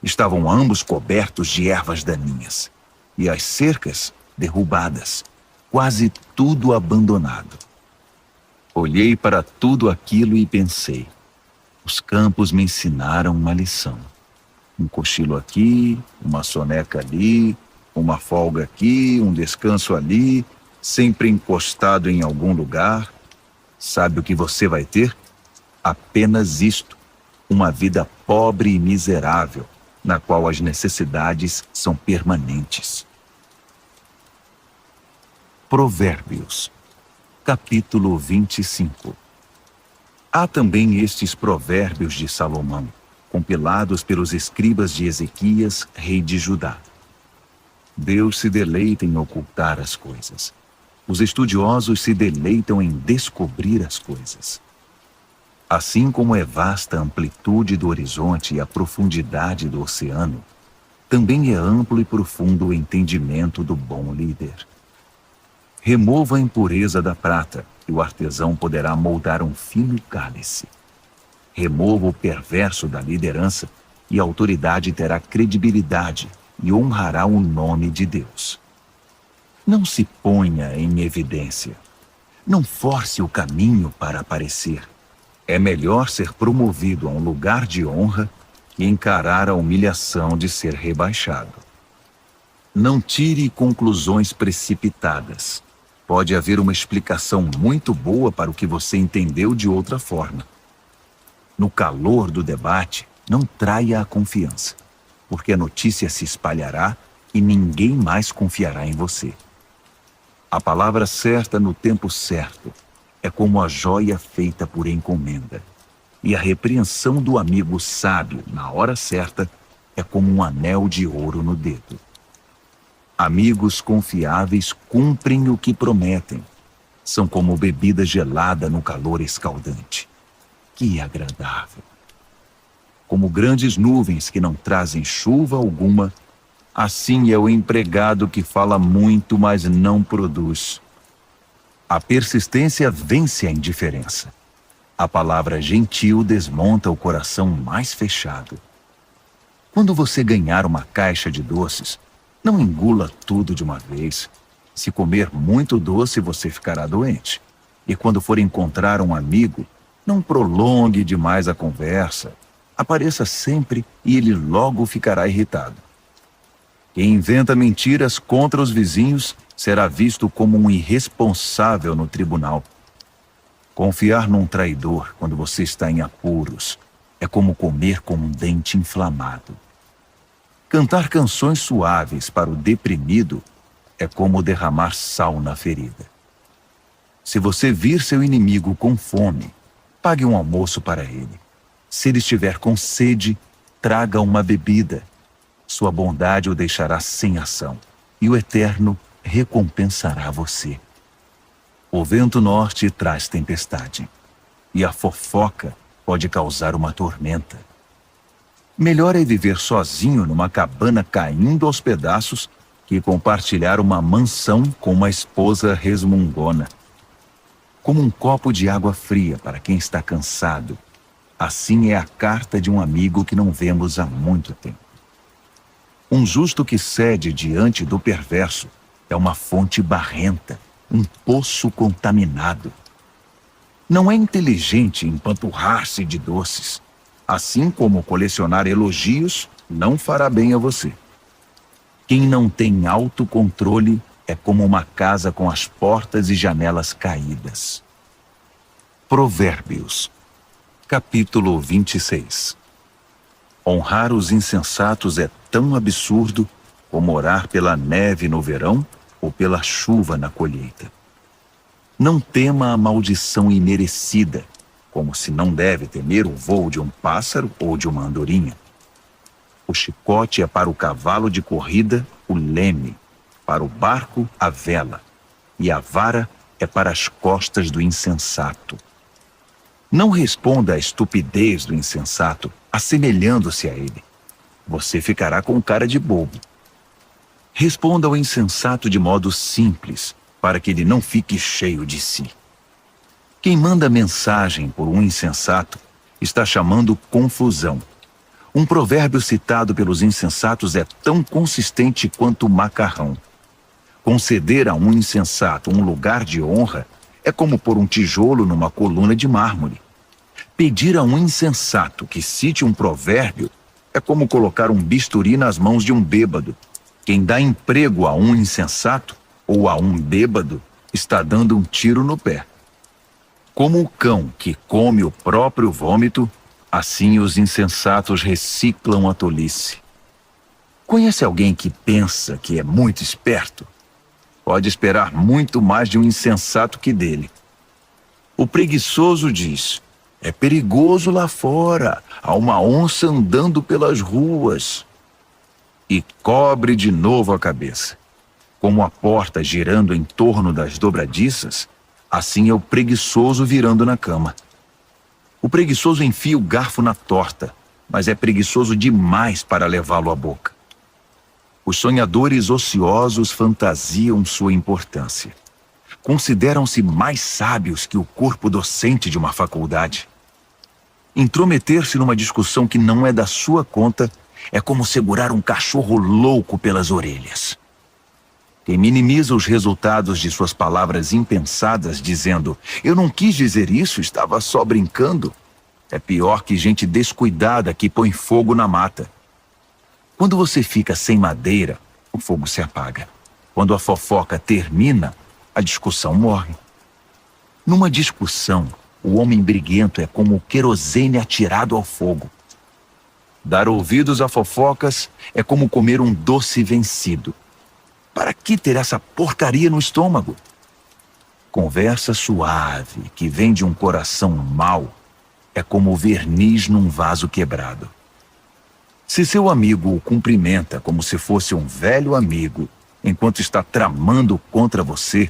Estavam ambos cobertos de ervas daninhas e as cercas derrubadas, quase tudo abandonado. Olhei para tudo aquilo e pensei: os campos me ensinaram uma lição. Um cochilo aqui, uma soneca ali, uma folga aqui, um descanso ali, sempre encostado em algum lugar. Sabe o que você vai ter? Apenas isto: uma vida pobre e miserável, na qual as necessidades são permanentes. Provérbios, capítulo 25. Há também estes provérbios de Salomão, compilados pelos escribas de Ezequias, rei de Judá. Deus se deleita em ocultar as coisas. Os estudiosos se deleitam em descobrir as coisas. Assim como é vasta a amplitude do horizonte e a profundidade do oceano, também é amplo e profundo o entendimento do bom líder. Remova a impureza da prata, e o artesão poderá moldar um fino cálice. Remova o perverso da liderança, e a autoridade terá credibilidade e honrará o nome de Deus. Não se ponha em evidência. Não force o caminho para aparecer. É melhor ser promovido a um lugar de honra que encarar a humilhação de ser rebaixado. Não tire conclusões precipitadas. Pode haver uma explicação muito boa para o que você entendeu de outra forma. No calor do debate, não traia a confiança, porque a notícia se espalhará e ninguém mais confiará em você. A palavra certa no tempo certo é como a joia feita por encomenda, e a repreensão do amigo sábio na hora certa é como um anel de ouro no dedo. Amigos confiáveis cumprem o que prometem. São como bebida gelada no calor escaldante. Que agradável! Como grandes nuvens que não trazem chuva alguma, assim é o empregado que fala muito, mas não produz. A persistência vence a indiferença. A palavra gentil desmonta o coração mais fechado. Quando você ganhar uma caixa de doces, não engula tudo de uma vez. Se comer muito doce, você ficará doente. E quando for encontrar um amigo, não prolongue demais a conversa. Apareça sempre e ele logo ficará irritado. Quem inventa mentiras contra os vizinhos será visto como um irresponsável no tribunal. Confiar num traidor quando você está em apuros é como comer com um dente inflamado. Cantar canções suaves para o deprimido é como derramar sal na ferida. Se você vir seu inimigo com fome, pague um almoço para ele. Se ele estiver com sede, traga uma bebida. Sua bondade o deixará sem ação, e o Eterno recompensará você. O vento norte traz tempestade, e a fofoca pode causar uma tormenta. Melhor é viver sozinho numa cabana caindo aos pedaços que compartilhar uma mansão com uma esposa resmungona. Como um copo de água fria para quem está cansado, assim é a carta de um amigo que não vemos há muito tempo. Um justo que cede diante do perverso é uma fonte barrenta, um poço contaminado. Não é inteligente empanturrar-se de doces, assim como colecionar elogios não fará bem a você. Quem não tem autocontrole é como uma casa com as portas e janelas caídas. Provérbios, capítulo 26. Honrar os insensatos é tão absurdo como orar pela neve no verão ou pela chuva na colheita. Não tema a maldição imerecida, como se não deve temer o voo de um pássaro ou de uma andorinha. O chicote é para o cavalo de corrida o leme, para o barco a vela, e a vara é para as costas do insensato. Não responda à estupidez do insensato, assemelhando-se a ele. Você ficará com cara de bobo. Responda ao insensato de modo simples, para que ele não fique cheio de si. Quem manda mensagem por um insensato está chamando confusão. Um provérbio citado pelos insensatos é tão consistente quanto o macarrão. Conceder a um insensato um lugar de honra é como pôr um tijolo numa coluna de mármore. Pedir a um insensato que cite um provérbio é como colocar um bisturi nas mãos de um bêbado. Quem dá emprego a um insensato ou a um bêbado está dando um tiro no pé. Como o cão que come o próprio vômito, assim os insensatos reciclam a tolice. Conhece alguém que pensa que é muito esperto? Pode esperar muito mais de um insensato que dele. O preguiçoso diz: é perigoso lá fora, há uma onça andando pelas ruas. E cobre de novo a cabeça. Como a porta girando em torno das dobradiças, assim é o preguiçoso virando na cama. O preguiçoso enfia o garfo na torta, mas é preguiçoso demais para levá-lo à boca. Os sonhadores ociosos fantasiam sua importância. Consideram-se mais sábios que o corpo docente de uma faculdade. Intrometer-se numa discussão que não é da sua conta é como segurar um cachorro louco pelas orelhas. Quem minimiza os resultados de suas palavras impensadas, dizendo: eu não quis dizer isso, estava só brincando, é pior que gente descuidada que põe fogo na mata. Quando você fica sem madeira, o fogo se apaga. Quando a fofoca termina, a discussão morre. Numa discussão, o homem briguento é como o querosene atirado ao fogo. Dar ouvidos a fofocas é como comer um doce vencido. Para que ter essa porcaria no estômago? Conversa suave que vem de um coração mau é como verniz num vaso quebrado. Se seu amigo o cumprimenta como se fosse um velho amigo, enquanto está tramando contra você,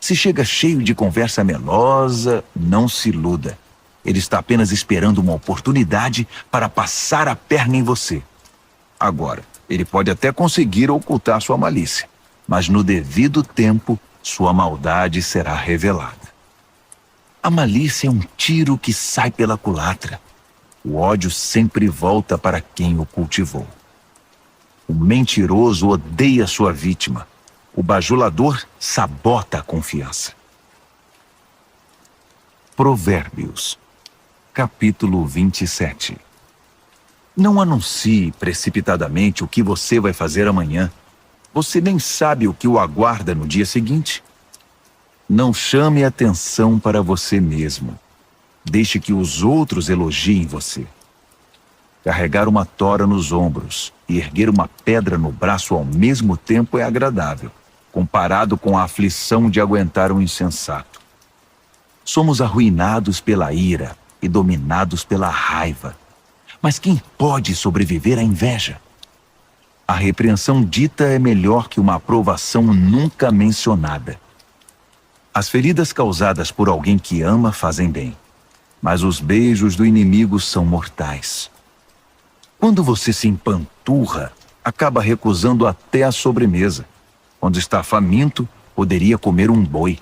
se chega cheio de conversa melosa, não se iluda. Ele está apenas esperando uma oportunidade para passar a perna em você. Agora, ele pode até conseguir ocultar sua malícia, mas no devido tempo, sua maldade será revelada. A malícia é um tiro que sai pela culatra. O ódio sempre volta para quem o cultivou. O mentiroso odeia sua vítima. O bajulador sabota a confiança. Provérbios, capítulo 27. Não anuncie precipitadamente o que você vai fazer amanhã. Você nem sabe o que o aguarda no dia seguinte. Não chame atenção para você mesmo. Deixe que os outros elogiem você. Carregar uma tora nos ombros e erguer uma pedra no braço ao mesmo tempo é agradável, comparado com a aflição de aguentar um insensato. Somos arruinados pela ira e dominados pela raiva. Mas quem pode sobreviver à inveja? A repreensão dita é melhor que uma aprovação nunca mencionada. As feridas causadas por alguém que ama fazem bem, mas os beijos do inimigo são mortais. Quando você se empanturra, acaba recusando até a sobremesa. Quando está faminto, poderia comer um boi.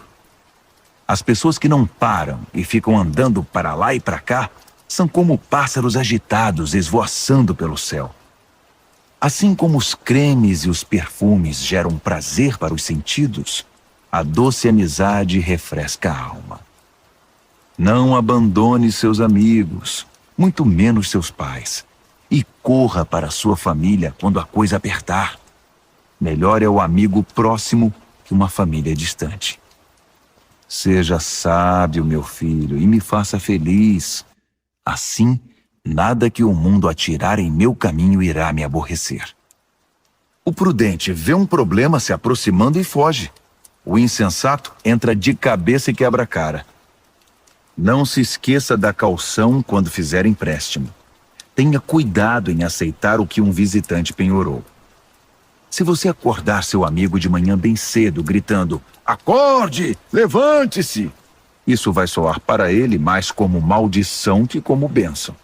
As pessoas que não param e ficam andando para lá e para cá são como pássaros agitados esvoaçando pelo céu. Assim como os cremes e os perfumes geram prazer para os sentidos, a doce amizade refresca a alma. Não abandone seus amigos, muito menos seus pais, e corra para sua família quando a coisa apertar. Melhor é o amigo próximo que uma família distante. Seja sábio, meu filho, e me faça feliz. Assim, nada que o mundo atirar em meu caminho irá me aborrecer. O prudente vê um problema se aproximando e foge. O insensato entra de cabeça e quebra a cara. Não se esqueça da caução quando fizer empréstimo. Tenha cuidado em aceitar o que um visitante penhorou. Se você acordar seu amigo de manhã bem cedo, gritando, "Acorde! Levante-se!", isso vai soar para ele mais como maldição que como bênção.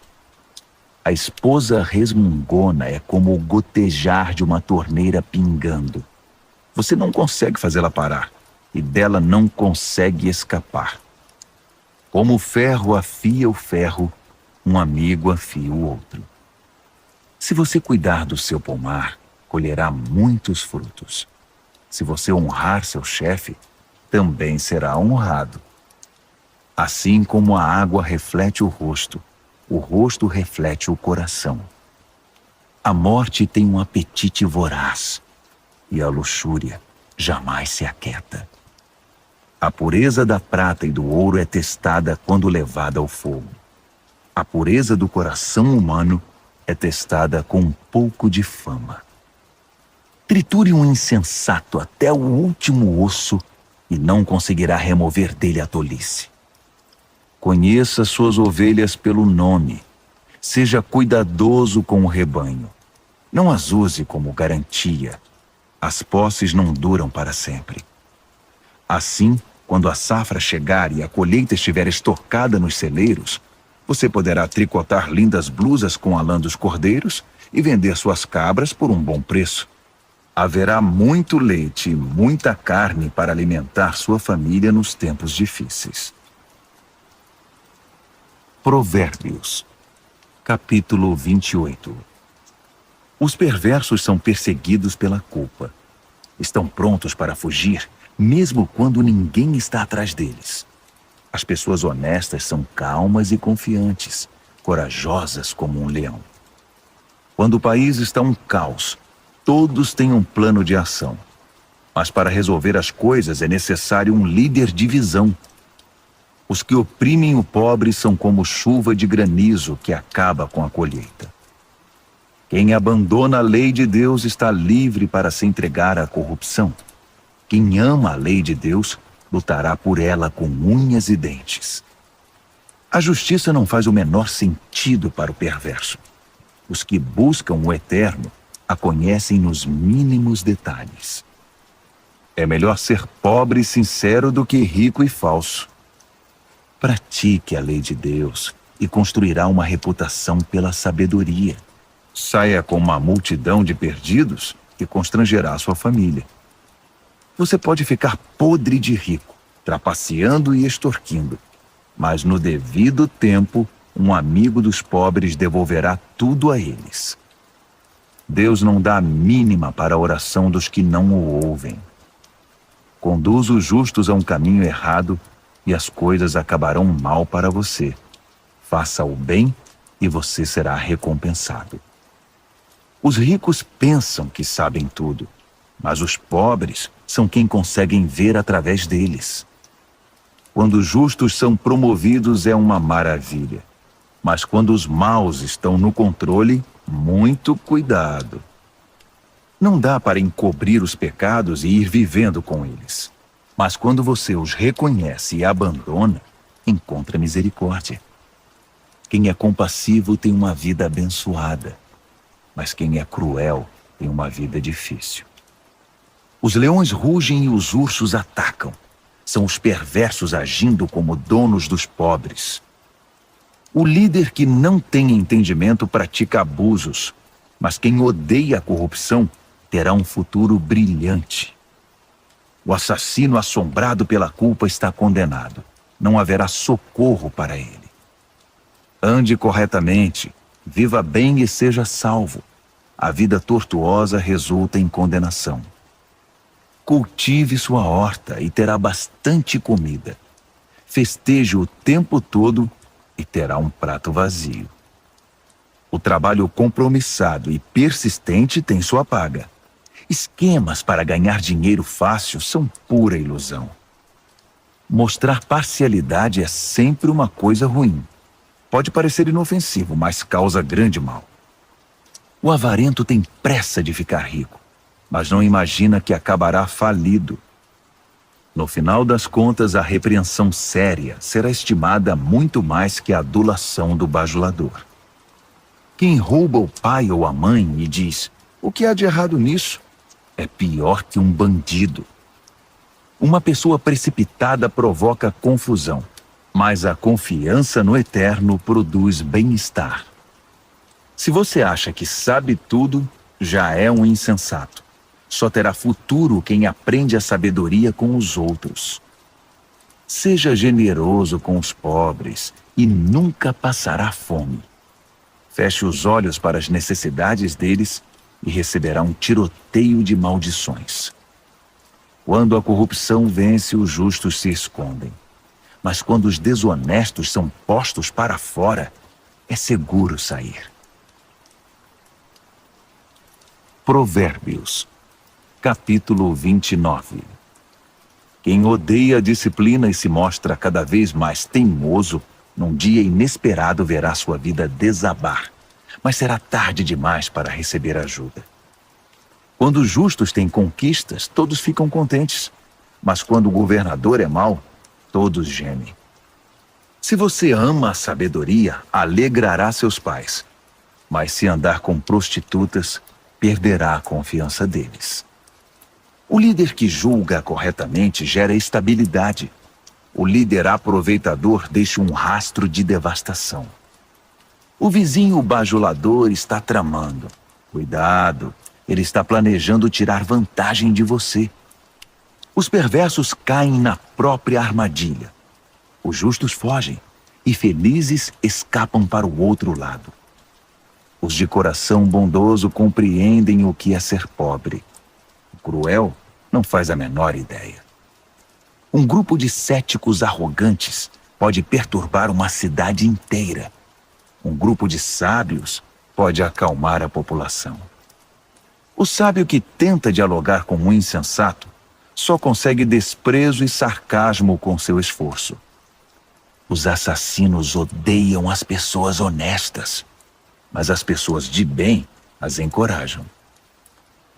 A esposa resmungona é como o gotejar de uma torneira pingando. Você não consegue fazê-la parar, e dela não consegue escapar. Como o ferro afia o ferro, um amigo afia o outro. Se você cuidar do seu pomar, colherá muitos frutos. Se você honrar seu chefe, também será honrado. Assim como a água reflete o rosto reflete o coração. A morte tem um apetite voraz, e a luxúria jamais se aquieta. A pureza da prata e do ouro é testada quando levada ao fogo. A pureza do coração humano é testada com um pouco de fama. Triture um insensato até o último osso e não conseguirá remover dele a tolice. Conheça suas ovelhas pelo nome. Seja cuidadoso com o rebanho. Não as use como garantia. As posses não duram para sempre. Assim, quando a safra chegar e a colheita estiver estocada nos celeiros, você poderá tricotar lindas blusas com a lã dos cordeiros e vender suas cabras por um bom preço. Haverá muito leite e muita carne para alimentar sua família nos tempos difíceis. Provérbios, capítulo 28. Os perversos são perseguidos pela culpa. Estão prontos para fugir, mesmo quando ninguém está atrás deles. As pessoas honestas são calmas e confiantes, corajosas como um leão. Quando o país está um caos, todos têm um plano de ação. Mas para resolver as coisas é necessário um líder de visão. Os que oprimem o pobre são como chuva de granizo que acaba com a colheita. Quem abandona a lei de Deus está livre para se entregar à corrupção. Quem ama a lei de Deus lutará por ela com unhas e dentes. A justiça não faz o menor sentido para o perverso. Os que buscam o eterno a conhecem nos mínimos detalhes. É melhor ser pobre e sincero do que rico e falso. Pratique a lei de Deus e construirá uma reputação pela sabedoria. Saia com uma multidão de perdidos e constrangerá sua família. Você pode ficar podre de rico, trapaceando e extorquindo, mas no devido tempo, um amigo dos pobres devolverá tudo a eles. Deus não dá a mínima para a oração dos que não o ouvem. Conduz os justos a um caminho errado e as coisas acabarão mal para você. Faça o bem e você será recompensado. Os ricos pensam que sabem tudo, mas os pobres são quem conseguem ver através deles. Quando os justos são promovidos é uma maravilha, mas quando os maus estão no controle, muito cuidado. Não dá para encobrir os pecados e ir vivendo com eles. Mas quando você os reconhece e abandona, encontra misericórdia. Quem é compassivo tem uma vida abençoada, mas quem é cruel tem uma vida difícil. Os leões rugem e os ursos atacam. São os perversos agindo como donos dos pobres. O líder que não tem entendimento pratica abusos, mas quem odeia a corrupção terá um futuro brilhante. O assassino assombrado pela culpa está condenado. Não haverá socorro para ele. Ande corretamente, viva bem e seja salvo. A vida tortuosa resulta em condenação. Cultive sua horta e terá bastante comida. Festeje o tempo todo e terá um prato vazio. O trabalho compromissado e persistente tem sua paga. Esquemas para ganhar dinheiro fácil são pura ilusão. Mostrar parcialidade é sempre uma coisa ruim. Pode parecer inofensivo, mas causa grande mal. O avarento tem pressa de ficar rico, mas não imagina que acabará falido. No final das contas, a repreensão séria será estimada muito mais que a adulação do bajulador. Quem rouba o pai ou a mãe e diz: "O que há de errado nisso?", é pior que um bandido. Uma pessoa precipitada provoca confusão, mas a confiança no eterno produz bem-estar. Se você acha que sabe tudo, já é um insensato. Só terá futuro quem aprende a sabedoria com os outros. Seja generoso com os pobres e nunca passará fome. Feche os olhos para as necessidades deles e receberá um tiroteio de maldições. Quando a corrupção vence, os justos se escondem. Mas quando os desonestos são postos para fora, é seguro sair. Provérbios, capítulo 29. Quem odeia a disciplina e se mostra cada vez mais teimoso, num dia inesperado verá sua vida desabar, mas será tarde demais para receber ajuda. Quando os justos têm conquistas, todos ficam contentes, mas quando o governador é mau, todos gemem. Se você ama a sabedoria, alegrará seus pais, mas se andar com prostitutas, perderá a confiança deles. O líder que julga corretamente gera estabilidade. O líder aproveitador deixa um rastro de devastação. O vizinho bajulador está tramando. Cuidado, ele está planejando tirar vantagem de você. Os perversos caem na própria armadilha. Os justos fogem e felizes escapam para o outro lado. Os de coração bondoso compreendem o que é ser pobre. O cruel não faz a menor ideia. Um grupo de céticos arrogantes pode perturbar uma cidade inteira. Um grupo de sábios pode acalmar a população. O sábio que tenta dialogar com um insensato só consegue desprezo e sarcasmo com seu esforço. Os assassinos odeiam as pessoas honestas, mas as pessoas de bem as encorajam.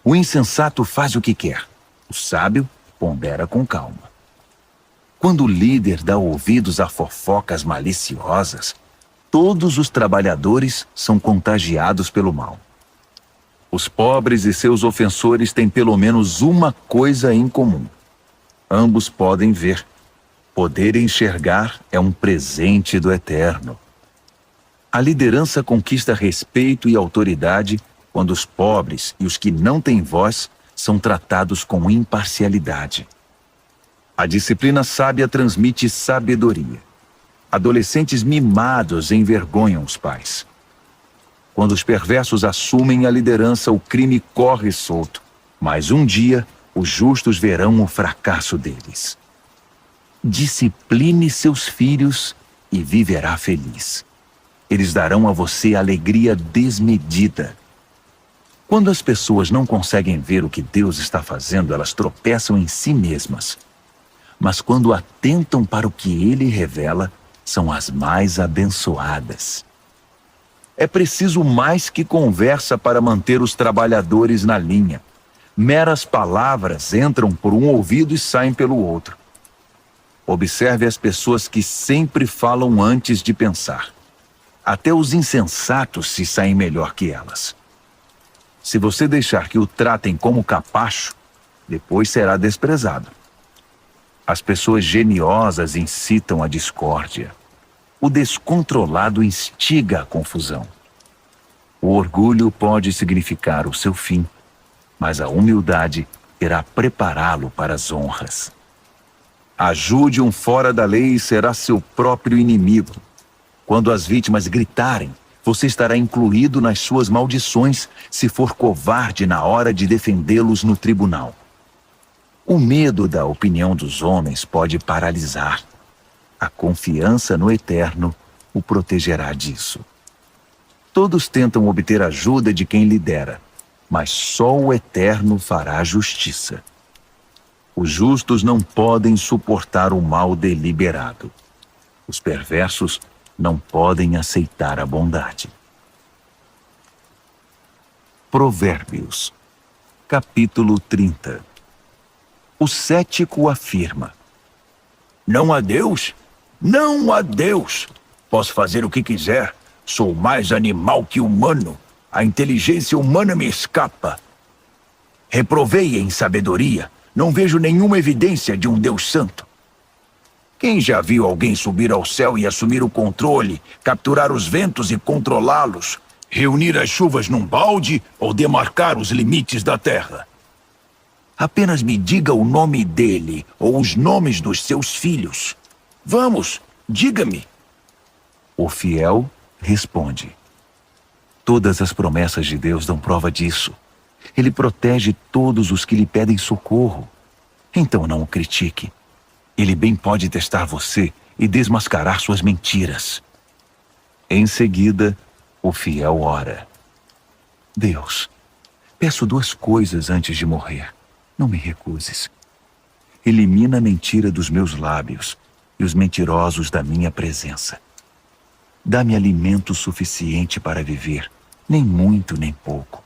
O insensato faz o que quer, o sábio pondera com calma. Quando o líder dá ouvidos a fofocas maliciosas, todos os trabalhadores são contagiados pelo mal. Os pobres e seus ofensores têm pelo menos uma coisa em comum. Ambos podem ver. Poder enxergar é um presente do Eterno. A liderança conquista respeito e autoridade quando os pobres e os que não têm voz são tratados com imparcialidade. A disciplina sábia transmite sabedoria. Adolescentes mimados envergonham os pais. Quando os perversos assumem a liderança, o crime corre solto. Mas um dia, os justos verão o fracasso deles. Discipline seus filhos e viverá feliz. Eles darão a você alegria desmedida. Quando as pessoas não conseguem ver o que Deus está fazendo, elas tropeçam em si mesmas. Mas quando atentam para o que Ele revela, são as mais abençoadas. É preciso mais que conversa para manter os trabalhadores na linha. Meras palavras entram por um ouvido e saem pelo outro. Observe as pessoas que sempre falam antes de pensar. Até os insensatos se saem melhor que elas. Se você deixar que o tratem como capacho, depois será desprezado. As pessoas geniosas incitam a discórdia. O descontrolado instiga a confusão. O orgulho pode significar o seu fim, mas a humildade irá prepará-lo para as honras. Ajude um fora da lei e será seu próprio inimigo. Quando as vítimas gritarem, você estará incluído nas suas maldições se for covarde na hora de defendê-los no tribunal. O medo da opinião dos homens pode paralisar. A confiança no Eterno o protegerá disso. Todos tentam obter ajuda de quem lidera, mas só o Eterno fará justiça. Os justos não podem suportar o mal deliberado. Os perversos não podem aceitar a bondade. Provérbios, capítulo 30. O cético afirma: não há Deus? Não há Deus! Posso fazer o que quiser. Sou mais animal que humano. A inteligência humana me escapa. Reprovei em sabedoria. Não vejo nenhuma evidência de um Deus santo. Quem já viu alguém subir ao céu e assumir o controle, capturar os ventos e controlá-los, reunir as chuvas num balde ou demarcar os limites da terra? Apenas me diga o nome dele ou os nomes dos seus filhos. Vamos, diga-me. O fiel responde: todas as promessas de Deus dão prova disso. Ele protege todos os que lhe pedem socorro. Então não o critique. Ele bem pode testar você e desmascarar suas mentiras. Em seguida, o fiel ora: Deus, peço duas coisas antes de morrer. Não me recuses. Elimina a mentira dos meus lábios e os mentirosos da minha presença. Dá-me alimento suficiente para viver, nem muito nem pouco.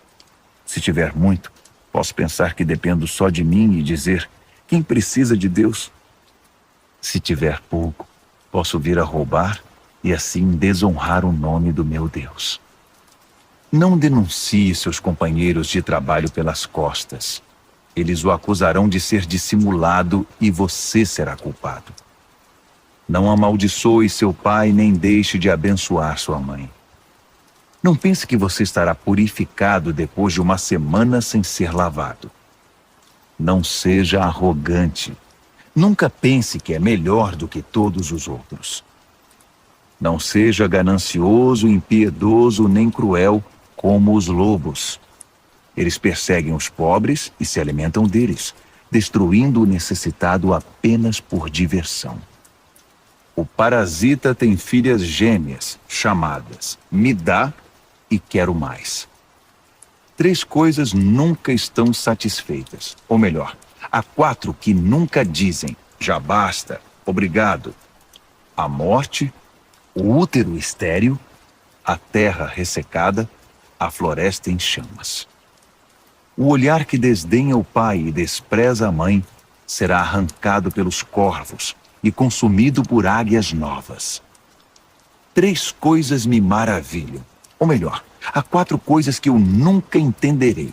Se tiver muito, posso pensar que dependo só de mim e dizer: quem precisa de Deus? Se tiver pouco, posso vir a roubar e assim desonrar o nome do meu Deus. Não denuncie seus companheiros de trabalho pelas costas. Eles o acusarão de ser dissimulado e você será culpado. Não amaldiçoe seu pai nem deixe de abençoar sua mãe. Não pense que você estará purificado depois de uma semana sem ser lavado. Não seja arrogante. Nunca pense que é melhor do que todos os outros. Não seja ganancioso, impiedoso nem cruel como os lobos. Eles perseguem os pobres e se alimentam deles, destruindo o necessitado apenas por diversão. O parasita tem filhas gêmeas, chamadas me dá e quero mais. 3 coisas nunca estão satisfeitas. Ou melhor, há 4 que nunca dizem já basta, obrigado. A morte, o útero estéril, a terra ressecada, a floresta em chamas. O olhar que desdenha o pai e despreza a mãe será arrancado pelos corvos e consumido por águias novas. 3 coisas me maravilham. Ou melhor, há 4 coisas que eu nunca entenderei.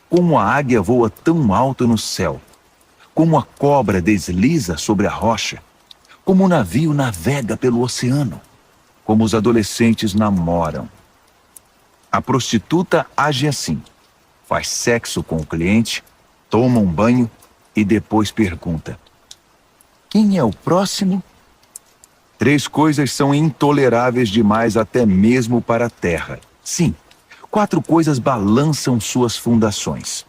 Como a águia voa tão alto no céu, como a cobra desliza sobre a rocha, como o navio navega pelo oceano, como os adolescentes namoram. A prostituta age assim. Faz sexo com o cliente, toma um banho e depois pergunta: quem é o próximo? 3 coisas são intoleráveis demais até mesmo para a terra. Sim, 4 coisas balançam suas fundações: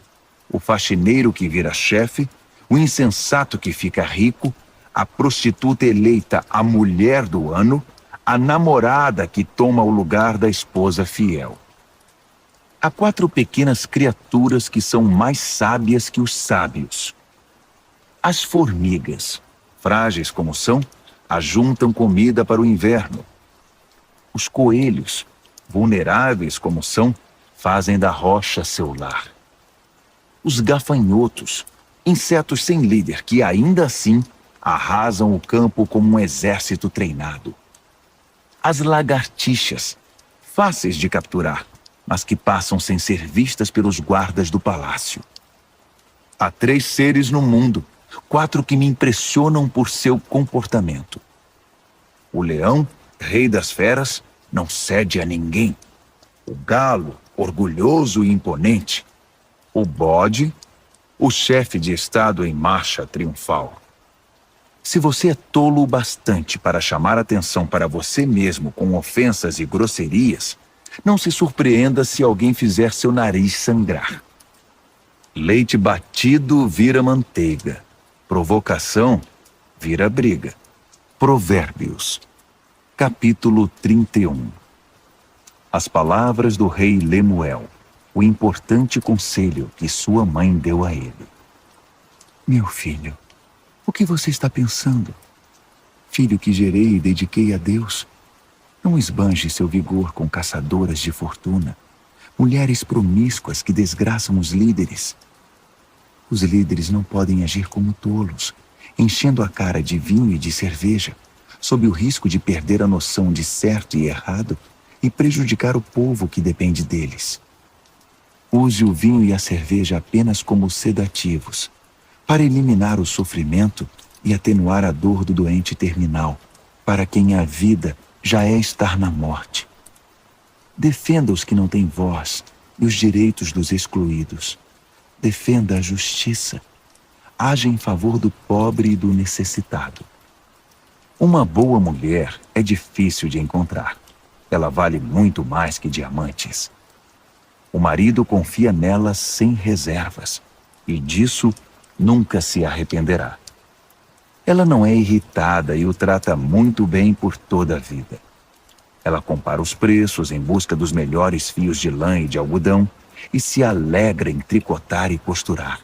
o faxineiro que vira chefe, o insensato que fica rico, a prostituta eleita a mulher do ano, a namorada que toma o lugar da esposa fiel. Há 4 pequenas criaturas que são mais sábias que os sábios. As formigas, frágeis como são, ajuntam comida para o inverno. Os coelhos, vulneráveis como são, fazem da rocha seu lar. Os gafanhotos, insetos sem líder que ainda assim arrasam o campo como um exército treinado. As lagartixas, fáceis de capturar, mas que passam sem ser vistas pelos guardas do palácio. Há 3 seres no mundo, 4 que me impressionam por seu comportamento. O leão, rei das feras, não cede a ninguém. O galo, orgulhoso e imponente. O bode, o chefe de estado em marcha triunfal. Se você é tolo o bastante para chamar atenção para você mesmo com ofensas e grosserias, não se surpreenda se alguém fizer seu nariz sangrar. Leite batido vira manteiga. Provocação vira briga. Provérbios, capítulo 31. As palavras do rei Lemuel, o importante conselho que sua mãe deu a ele. Meu filho, o que você está pensando? Filho que gerei e dediquei a Deus, não esbanje seu vigor com caçadoras de fortuna, mulheres promíscuas que desgraçam os líderes. Os líderes não podem agir como tolos, enchendo a cara de vinho e de cerveja, sob o risco de perder a noção de certo e errado e prejudicar o povo que depende deles. Use o vinho e a cerveja apenas como sedativos, para eliminar o sofrimento e atenuar a dor do doente terminal, para quem a vida já é estar na morte. Defenda os que não têm voz e os direitos dos excluídos. Defenda a justiça. Haja em favor do pobre e do necessitado. Uma boa mulher é difícil de encontrar. Ela vale muito mais que diamantes. O marido confia nela sem reservas, e disso nunca se arrependerá. Ela não é irritada e o trata muito bem por toda a vida. Ela compara os preços em busca dos melhores fios de lã e de algodão e se alegra em tricotar e costurar.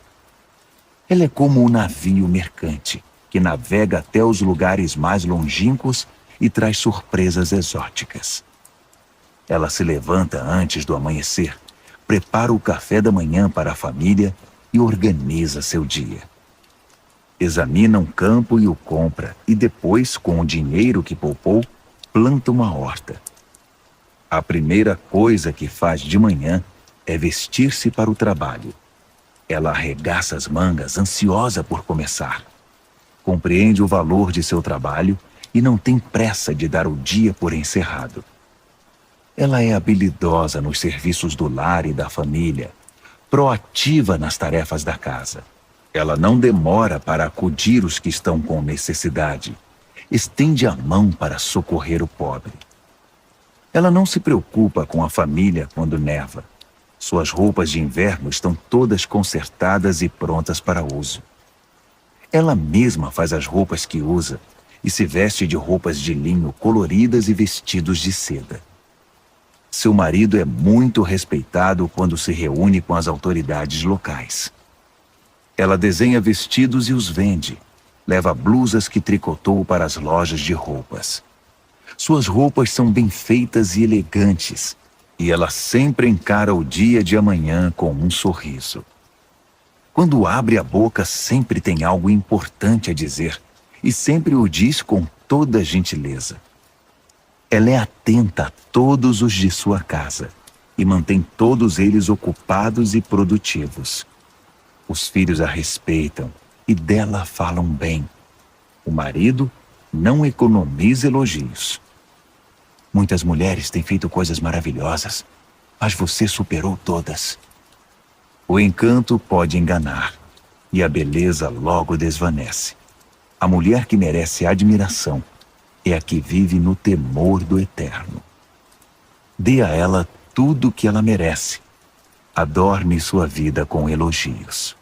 Ela é como um navio mercante que navega até os lugares mais longínquos e traz surpresas exóticas. Ela se levanta antes do amanhecer, prepara o café da manhã para a família e organiza seu dia. Examina um campo e o compra, e depois, com o dinheiro que poupou, planta uma horta. A primeira coisa que faz de manhã é vestir-se para o trabalho. Ela arregaça as mangas, ansiosa por começar. Compreende o valor de seu trabalho e não tem pressa de dar o dia por encerrado. Ela é habilidosa nos serviços do lar e da família, proativa nas tarefas da casa. Ela não demora para acudir os que estão com necessidade. Estende a mão para socorrer o pobre. Ela não se preocupa com a família quando neva. Suas roupas de inverno estão todas consertadas e prontas para uso. Ela mesma faz as roupas que usa e se veste de roupas de linho coloridas e vestidos de seda. Seu marido é muito respeitado quando se reúne com as autoridades locais. Ela desenha vestidos e os vende. Leva blusas que tricotou para as lojas de roupas. Suas roupas são bem feitas e elegantes, e ela sempre encara o dia de amanhã com um sorriso. Quando abre a boca, sempre tem algo importante a dizer, e sempre o diz com toda gentileza. Ela é atenta a todos os de sua casa, e mantém todos eles ocupados e produtivos. Os filhos a respeitam e dela falam bem. O marido não economiza elogios. Muitas mulheres têm feito coisas maravilhosas, mas você superou todas. O encanto pode enganar, e a beleza logo desvanece. A mulher que merece admiração é a que vive no temor do eterno. Dê a ela tudo o que ela merece. Adorne sua vida com elogios.